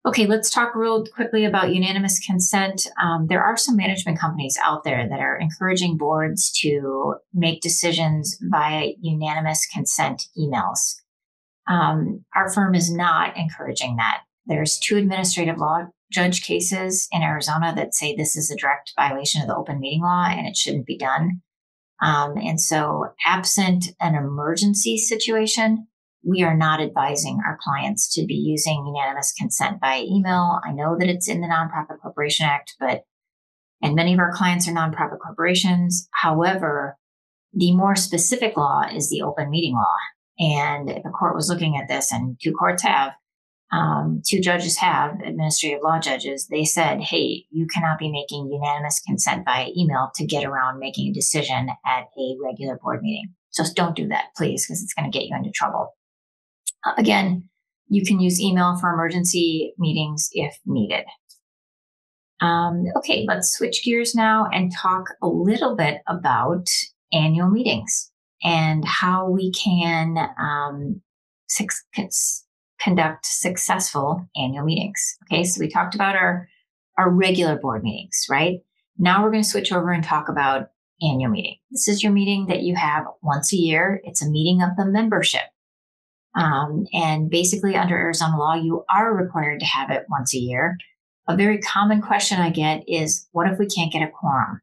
Okay, let's talk real quickly about unanimous consent. There are some management companies out there that are encouraging boards to make decisions via unanimous consent emails. Our firm is not encouraging that. There's 2 administrative law judge cases in Arizona that say this is a direct violation of the open meeting law and it shouldn't be done. And so absent an emergency situation, we are not advising our clients to be using unanimous consent by email. I know that it's in the Nonprofit Corporation Act, and many of our clients are nonprofit corporations. However, the more specific law is the open meeting law. And if a court was looking at this, and 2 courts have, 2 judges have, administrative law judges, they said, hey, you cannot be making unanimous consent via email to get around making a decision at a regular board meeting. So don't do that, please, because it's going to get you into trouble. Again, you can use email for emergency meetings if needed. Okay, let's switch gears now and talk a little bit about annual meetings and how we can conduct successful annual meetings. Okay, so we talked about our regular board meetings, right? Now we're going to switch over and talk about annual meeting. This is your meeting that you have once a year. It's a meeting of the membership. And basically under Arizona law, you are required to have it once a year. A very common question I get is, what if we can't get a quorum?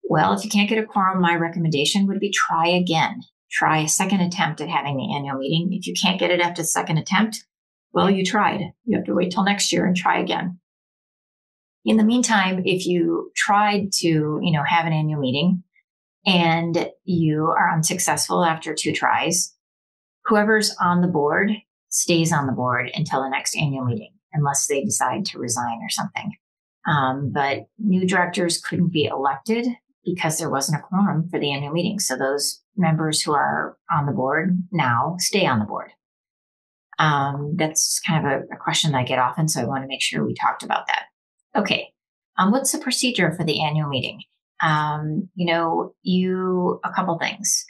Well, if you can't get a quorum, my recommendation would be try again. Try a second attempt at having the annual meeting. If you can't get it after the second attempt, well, you tried. You have to wait till next year and try again. In the meantime, if you tried to, have an annual meeting and you are unsuccessful after 2 tries, whoever's on the board stays on the board until the next annual meeting, unless they decide to resign or something. But new directors couldn't be elected because there wasn't a quorum for the annual meeting. So those members who are on the board now stay on the board. That's kind of a question that I get often, so I want to make sure we talked about that. Okay, what's the procedure for the annual meeting? A couple things.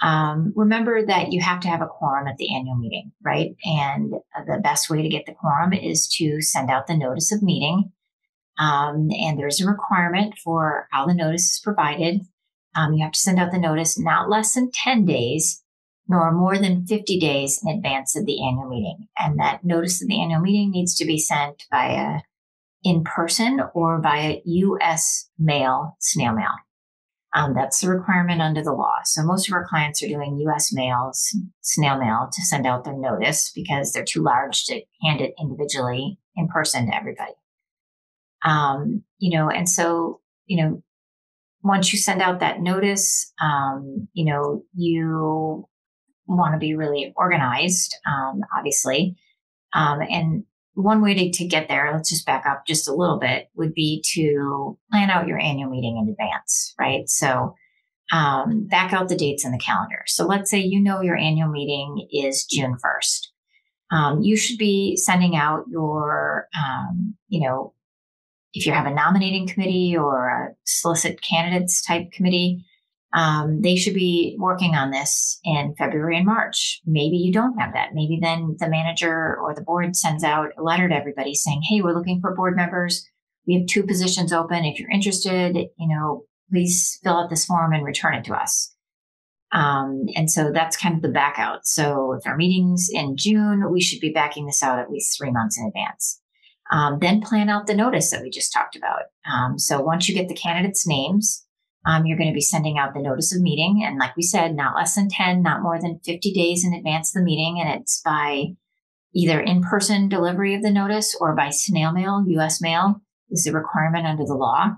Remember that you have to have a quorum at the annual meeting, right? And the best way to get the quorum is to send out the notice of meeting. And there's a requirement for how the notice is provided. You have to send out the notice not less than 10 days, nor more than 50 days in advance of the annual meeting. And that notice of the annual meeting needs to be sent via in person or via U.S. mail, snail mail. That's the requirement under the law. So most of our clients are doing U.S. mails, snail mail to send out their notice because they're too large to hand it individually in person to everybody. And so, once you send out that notice, you want to be really organized, obviously. And one way to get there, let's just back up just a little bit, would be to plan out your annual meeting in advance, right? So back out the dates in the calendar. So let's say your annual meeting is June 1st. You should be sending out your, if you have a nominating committee or a solicit candidates type committee, they should be working on this in February and March. Maybe you don't have that. Maybe then the manager or the board sends out a letter to everybody saying, hey, we're looking for board members. We have 2 positions open. If you're interested, please fill out this form and return it to us. And so that's kind of the back out. So if our meeting's in June, we should be backing this out at least 3 months in advance. Then plan out the notice that we just talked about. So once you get the candidates' names, you're going to be sending out the notice of meeting. And like we said, not less than 10, not more than 50 days in advance of the meeting. And it's by either in-person delivery of the notice or by snail mail, U.S. mail is the requirement under the law.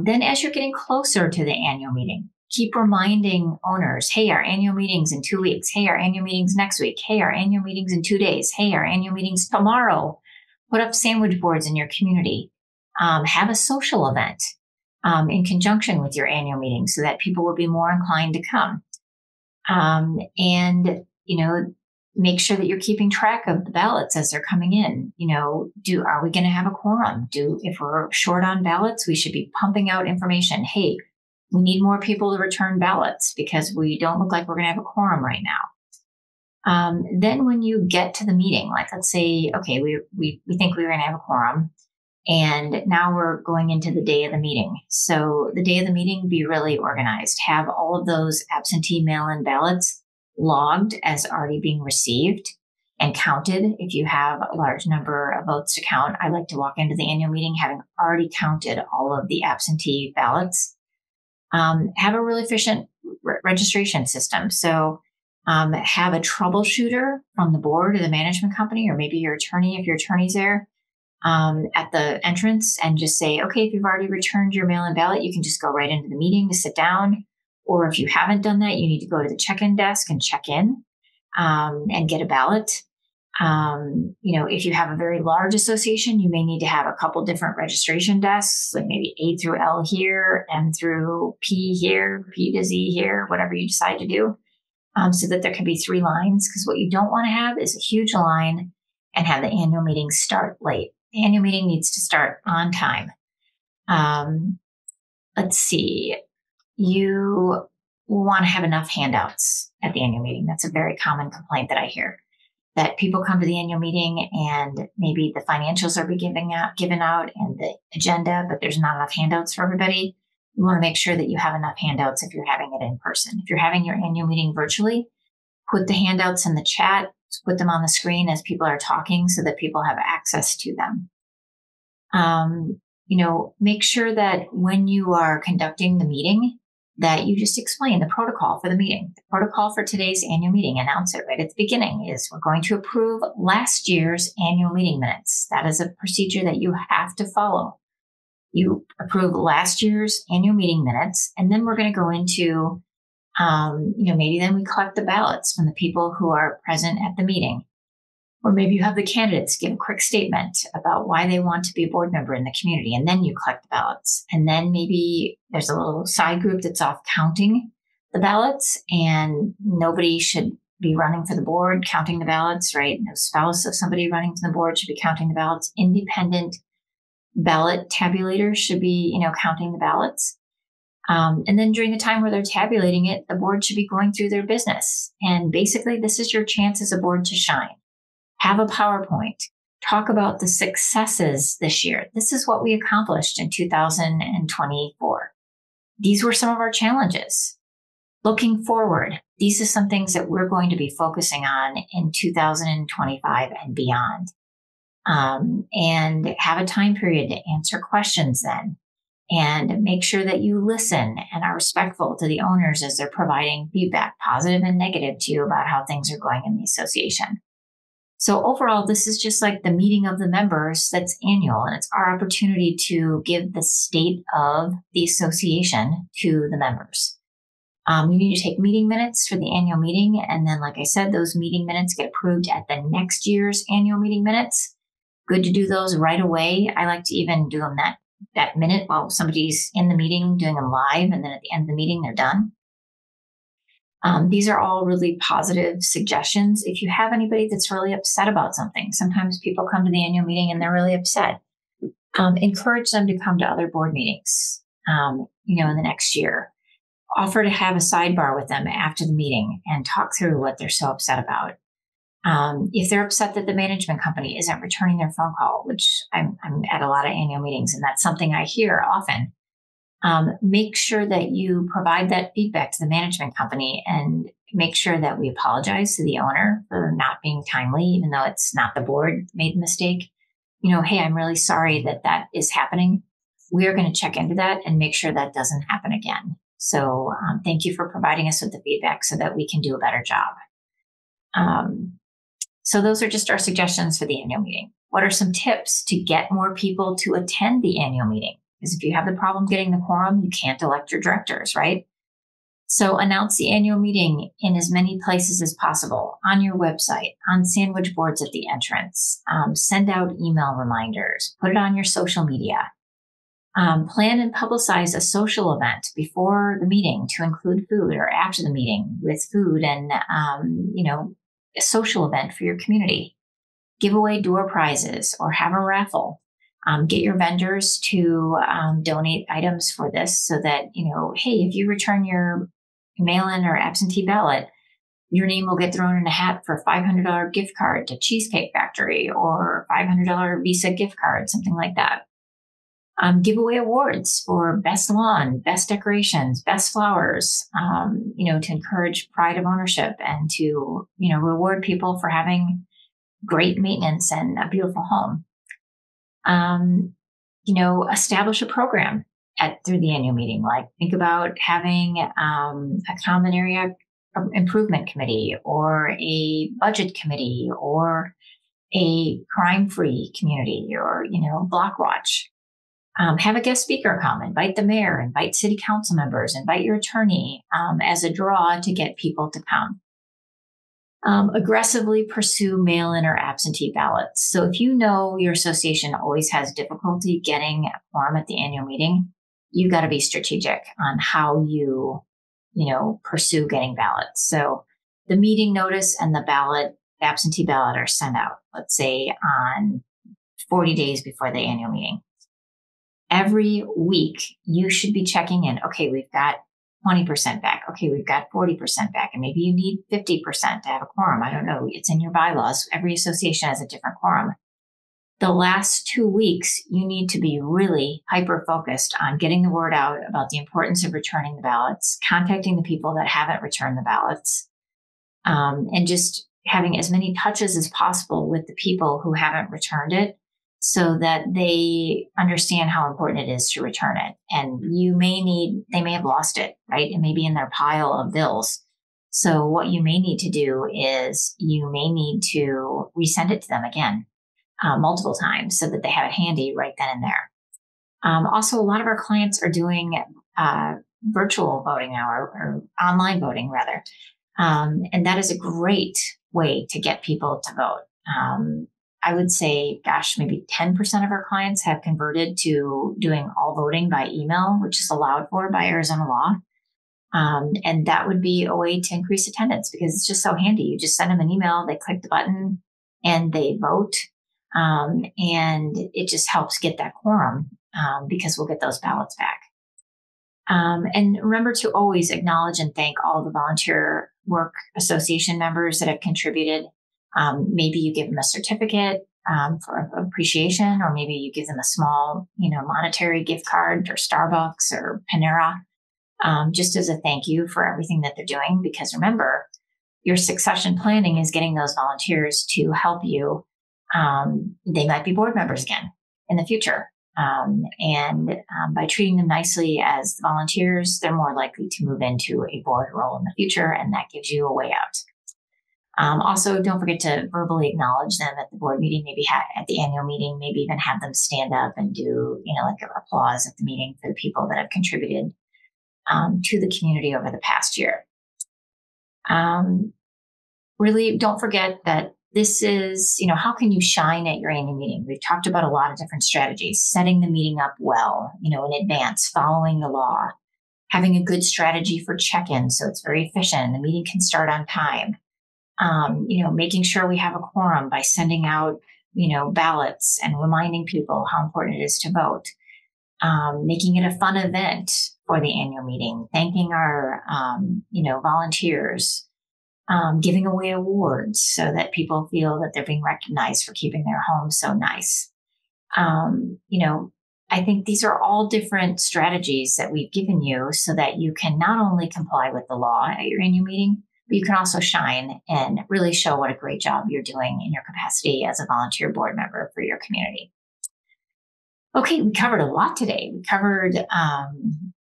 Then as you're getting closer to the annual meeting, keep reminding owners, hey, our annual meeting's in 2 weeks. Hey, our annual meeting's next week. Hey, our annual meeting's in 2 days. Hey, our annual meeting's tomorrow. Put up sandwich boards in your community. Have a social event in conjunction with your annual meeting so that people will be more inclined to come. And make sure that you're keeping track of the ballots as they're coming in. Are we going to have a quorum? If we're short on ballots, we should be pumping out information. Hey, we need more people to return ballots because we don't look like we're going to have a quorum right now. Then when you get to the meeting, like let's say, okay, we think we're going to have a quorum and now we're going into the day of the meeting. So the day of the meeting, be really organized. Have all of those absentee mail-in ballots logged as already being received and counted. If you have a large number of votes to count, I like to walk into the annual meeting having already counted all of the absentee ballots. Have a really efficient registration system. So have a troubleshooter from the board or the management company, or maybe your attorney, if your attorney's there, at the entrance and just say, okay, if you've already returned your mail-in ballot, you can just go right into the meeting to sit down. Or if you haven't done that, you need to go to the check-in desk and check in and get a ballot. If you have a very large association, you may need to have a couple different registration desks, like maybe A through L here, M through P here, P to Z here, whatever you decide to do. So that there can be 3 lines, because what you don't want to have is a huge line and have the annual meeting start late. The annual meeting needs to start on time. Let's see. You want to have enough handouts at the annual meeting. That's a very common complaint that I hear, that people come to the annual meeting and maybe the financials are given out and the agenda, but there's not enough handouts for everybody. You want to make sure that you have enough handouts if you're having it in person. If you're having your annual meeting virtually, put the handouts in the chat, put them on the screen as people are talking so that people have access to them. Make sure that when you are conducting the meeting, that you just explain the protocol for the meeting. The protocol for today's annual meeting, announce it right at the beginning, is we're going to approve last year's annual meeting minutes. That is a procedure that you have to follow. You approve last year's annual meeting minutes, and then we're going to go into, maybe then we collect the ballots from the people who are present at the meeting. Or maybe you have the candidates give a quick statement about why they want to be a board member in the community, and then you collect the ballots. And then maybe there's a little side group that's off counting the ballots, and nobody should be running for the board counting the ballots, right? No spouse of somebody running for the board should be counting the ballots. Independent ballot tabulators should be, counting the ballots. And then during the time where they're tabulating it, the board should be going through their business. And basically, this is your chance as a board to shine. Have a PowerPoint. talk about the successes this year. This is what we accomplished in 2024. These were some of our challenges. Looking forward, these are some things that we're going to be focusing on in 2025 and beyond. And have a time period to answer questions then. And make sure that you listen and are respectful to the owners as they're providing feedback, positive and negative, to you about how things are going in the association. So overall, this is just like the meeting of the members that's annual, and it's our opportunity to give the state of the association to the members. We need to take meeting minutes for the annual meeting. And then, like I said, those meeting minutes get approved at the next year's annual meeting minutes. Good to do those right away. I like to even do them that minute while somebody's in the meeting, doing them live. And then at the end of the meeting, they're done. These are all really positive suggestions. If you have anybody that's really upset about something, sometimes people come to the annual meeting and they're really upset. Encourage them to come to other board meetings, in the next year. Offer to have a sidebar with them after the meeting and talk through what they're so upset about. If they're upset that the management company isn't returning their phone call, which I'm at a lot of annual meetings, and that's something I hear often. Make sure that you provide that feedback to the management company and make sure that we apologize to the owner for not being timely, even though it's not the board made the mistake. Hey, I'm really sorry that is happening. We are going to check into that and make sure that doesn't happen again. So thank you for providing us with the feedback so that we can do a better job. So those are just our suggestions for the annual meeting. What are some tips to get more people to attend the annual meeting? Because if you have the problem getting the quorum, you can't elect your directors, right? So announce the annual meeting in as many places as possible, on your website, on sandwich boards at the entrance, send out email reminders, put it on your social media. Plan and publicize a social event before the meeting to include food, or after the meeting with food and, a social event for your community. Give away door prizes or have a raffle. Get your vendors to donate items for this so that, hey, if you return your mail-in or absentee ballot, your name will get thrown in a hat for a $500 gift card to Cheesecake Factory or $500 Visa gift card, something like that. Give away awards for best lawn, best decorations, best flowers, to encourage pride of ownership and to, reward people for having great maintenance and a beautiful home. Establish a program through the annual meeting. Like, think about having a common area improvement committee or a budget committee or a crime-free community or, block watch. Have a guest speaker come, invite the mayor, invite city council members, invite your attorney as a draw to get people to come. Aggressively pursue mail-in or absentee ballots. So if your association always has difficulty getting a quorum at the annual meeting, you've got to be strategic on how you, pursue getting ballots. So the meeting notice and the absentee ballot are sent out, let's say on 40 days before the annual meeting. Every week, you should be checking in. Okay, we've got 20% back. Okay, we've got 40% back. And maybe you need 50% to have a quorum. I don't know. It's in your bylaws. Every association has a different quorum. The last 2 weeks, you need to be really hyper-focused on getting the word out about the importance of returning the ballots, contacting the people that haven't returned the ballots, and just having as many touches as possible with the people who haven't returned it, so that they understand how important it is to return it. And they may have lost it, right? It may be in their pile of bills. So what you may need to do is you may need to resend it to them again, multiple times so that they have it handy right then and there. Also, a lot of our clients are doing virtual voting now, or online voting rather. And that is a great way to get people to vote. I would say, maybe 10% of our clients have converted to doing all voting by email, which is allowed for by Arizona law. And that would be a way to increase attendance because it's just so handy. You just send them an email, they click the button and they vote. And it just helps get that quorum because we'll get those ballots back. And remember to always acknowledge and thank all the volunteer work association members that have contributed. Maybe you give them a certificate. for appreciation, or maybe you give them a small, monetary gift card or Starbucks or Panera, just as a thank you for everything that they're doing. Because remember, your succession planning is getting those volunteers to help you. They might be board members again in the future. By treating them nicely as volunteers, they're more likely to move into a board role in the future, and that gives you a way out. Also, don't forget to verbally acknowledge them at the board meeting, maybe at the annual meeting, maybe even have them stand up and do, like an applause at the meeting for the people that have contributed to the community over the past year. Really, don't forget that this is, how can you shine at your annual meeting? We've talked about a lot of different strategies: setting the meeting up well, in advance, following the law, having a good strategy for check-in so it's very efficient and the meeting can start on time. Making sure we have a quorum by sending out, ballots and reminding people how important it is to vote. Making it a fun event for the annual meeting, thanking our, volunteers, giving away awards so that people feel that they're being recognized for keeping their homes so nice. I think these are all different strategies that we've given you so that you can not only comply with the law at your annual meeting, but you can also shine and really show what a great job you're doing in your capacity as a volunteer board member for your community. Okay, we covered a lot today. We covered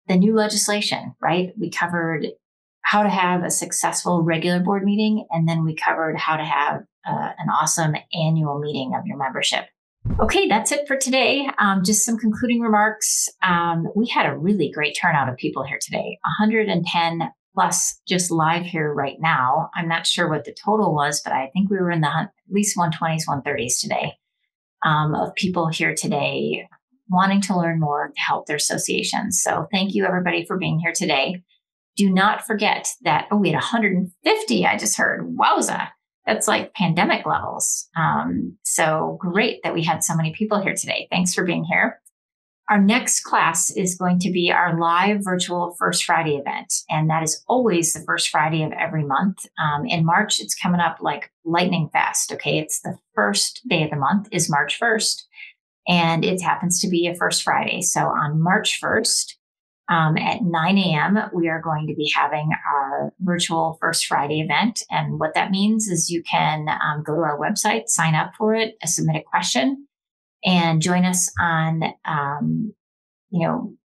the new legislation, right? We covered how to have a successful regular board meeting, and then we covered how to have an awesome annual meeting of your membership. Okay, that's it for today. Just some concluding remarks. We had a really great turnout of people here today, 110 plus just live here right now. I'm not sure what the total was, but I think we were in the at least 120s, 130s today of people here today wanting to learn more to help their associations. So thank you, everybody, for being here today. Do not forget that, we had 150, I just heard. Wowza. That's like pandemic levels. So great that we had so many people here today. Thanks for being here. Our next class is going to be our live virtual First Friday event. And that is always the first Friday of every month. In March, it's coming up like lightning fast. Okay. It's the first day of the month is March 1st. And it happens to be a First Friday. So on March 1st, at 9 a.m., we are going to be having our virtual First Friday event. And what that means is you can go to our website, sign up for it, submit a question, and join us on,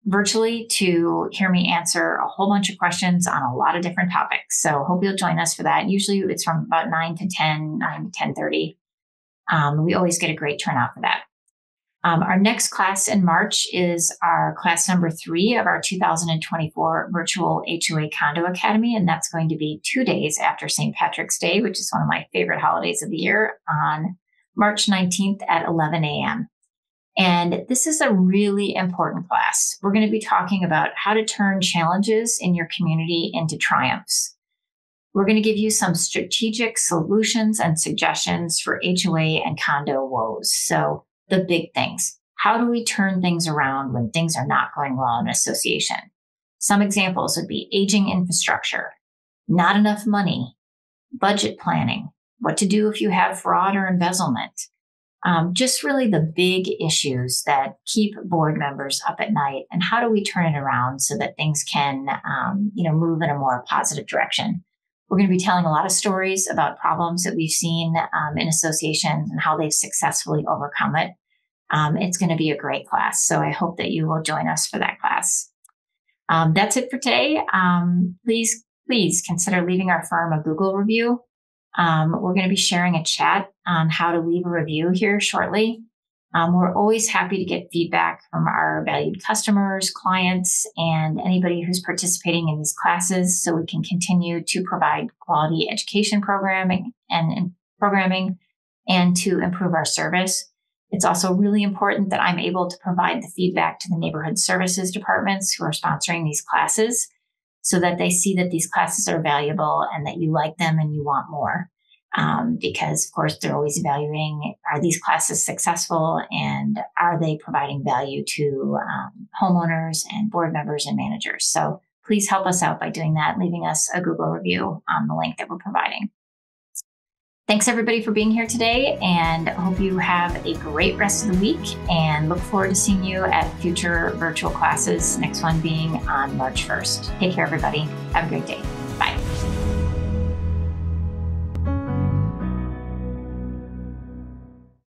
virtually to hear me answer a whole bunch of questions on a lot of different topics. So hope you'll join us for that. Usually it's from about 9 to 10:30. We always get a great turnout for that. Our next class in March is our class number 3 of our 2024 Virtual HOA Condo Academy, and that's going to be 2 days after St. Patrick's Day, which is one of my favorite holidays of the year, on March 19th at 11 a.m. And this is a really important class. We're going to be talking about how to turn challenges in your community into triumphs. We're going to give you some strategic solutions and suggestions for HOA and condo woes. So the big things. How do we turn things around when things are not going well in an association? Some examples would be aging infrastructure, not enough money, budget planning, what to do if you have fraud or embezzlement. Just really the big issues that keep board members up at night, and how do we turn it around so that things can, move in a more positive direction. We're going to be telling a lot of stories about problems that we've seen in associations and how they've successfully overcome it. It's going to be a great class. So I hope that you will join us for that class. That's it for today. Please consider leaving our firm a Google review. We're going to be sharing a chat on how to leave a review here shortly. We're always happy to get feedback from our valued customers, clients, and anybody who's participating in these classes so we can continue to provide quality education programming and to improve our service. It's also really important that I'm able to provide the feedback to the neighborhood services departments who are sponsoring these classes so that they see that these classes are valuable and that you like them and you want more. Because, of course, they're always evaluating, are these classes successful and are they providing value to homeowners and board members and managers? So please help us out by doing that, leaving us a Google review on the link that we're providing. Thanks everybody for being here today, and hope you have a great rest of the week, and look forward to seeing you at future virtual classes, next one being on March 1st. Take care, everybody. Have a great day.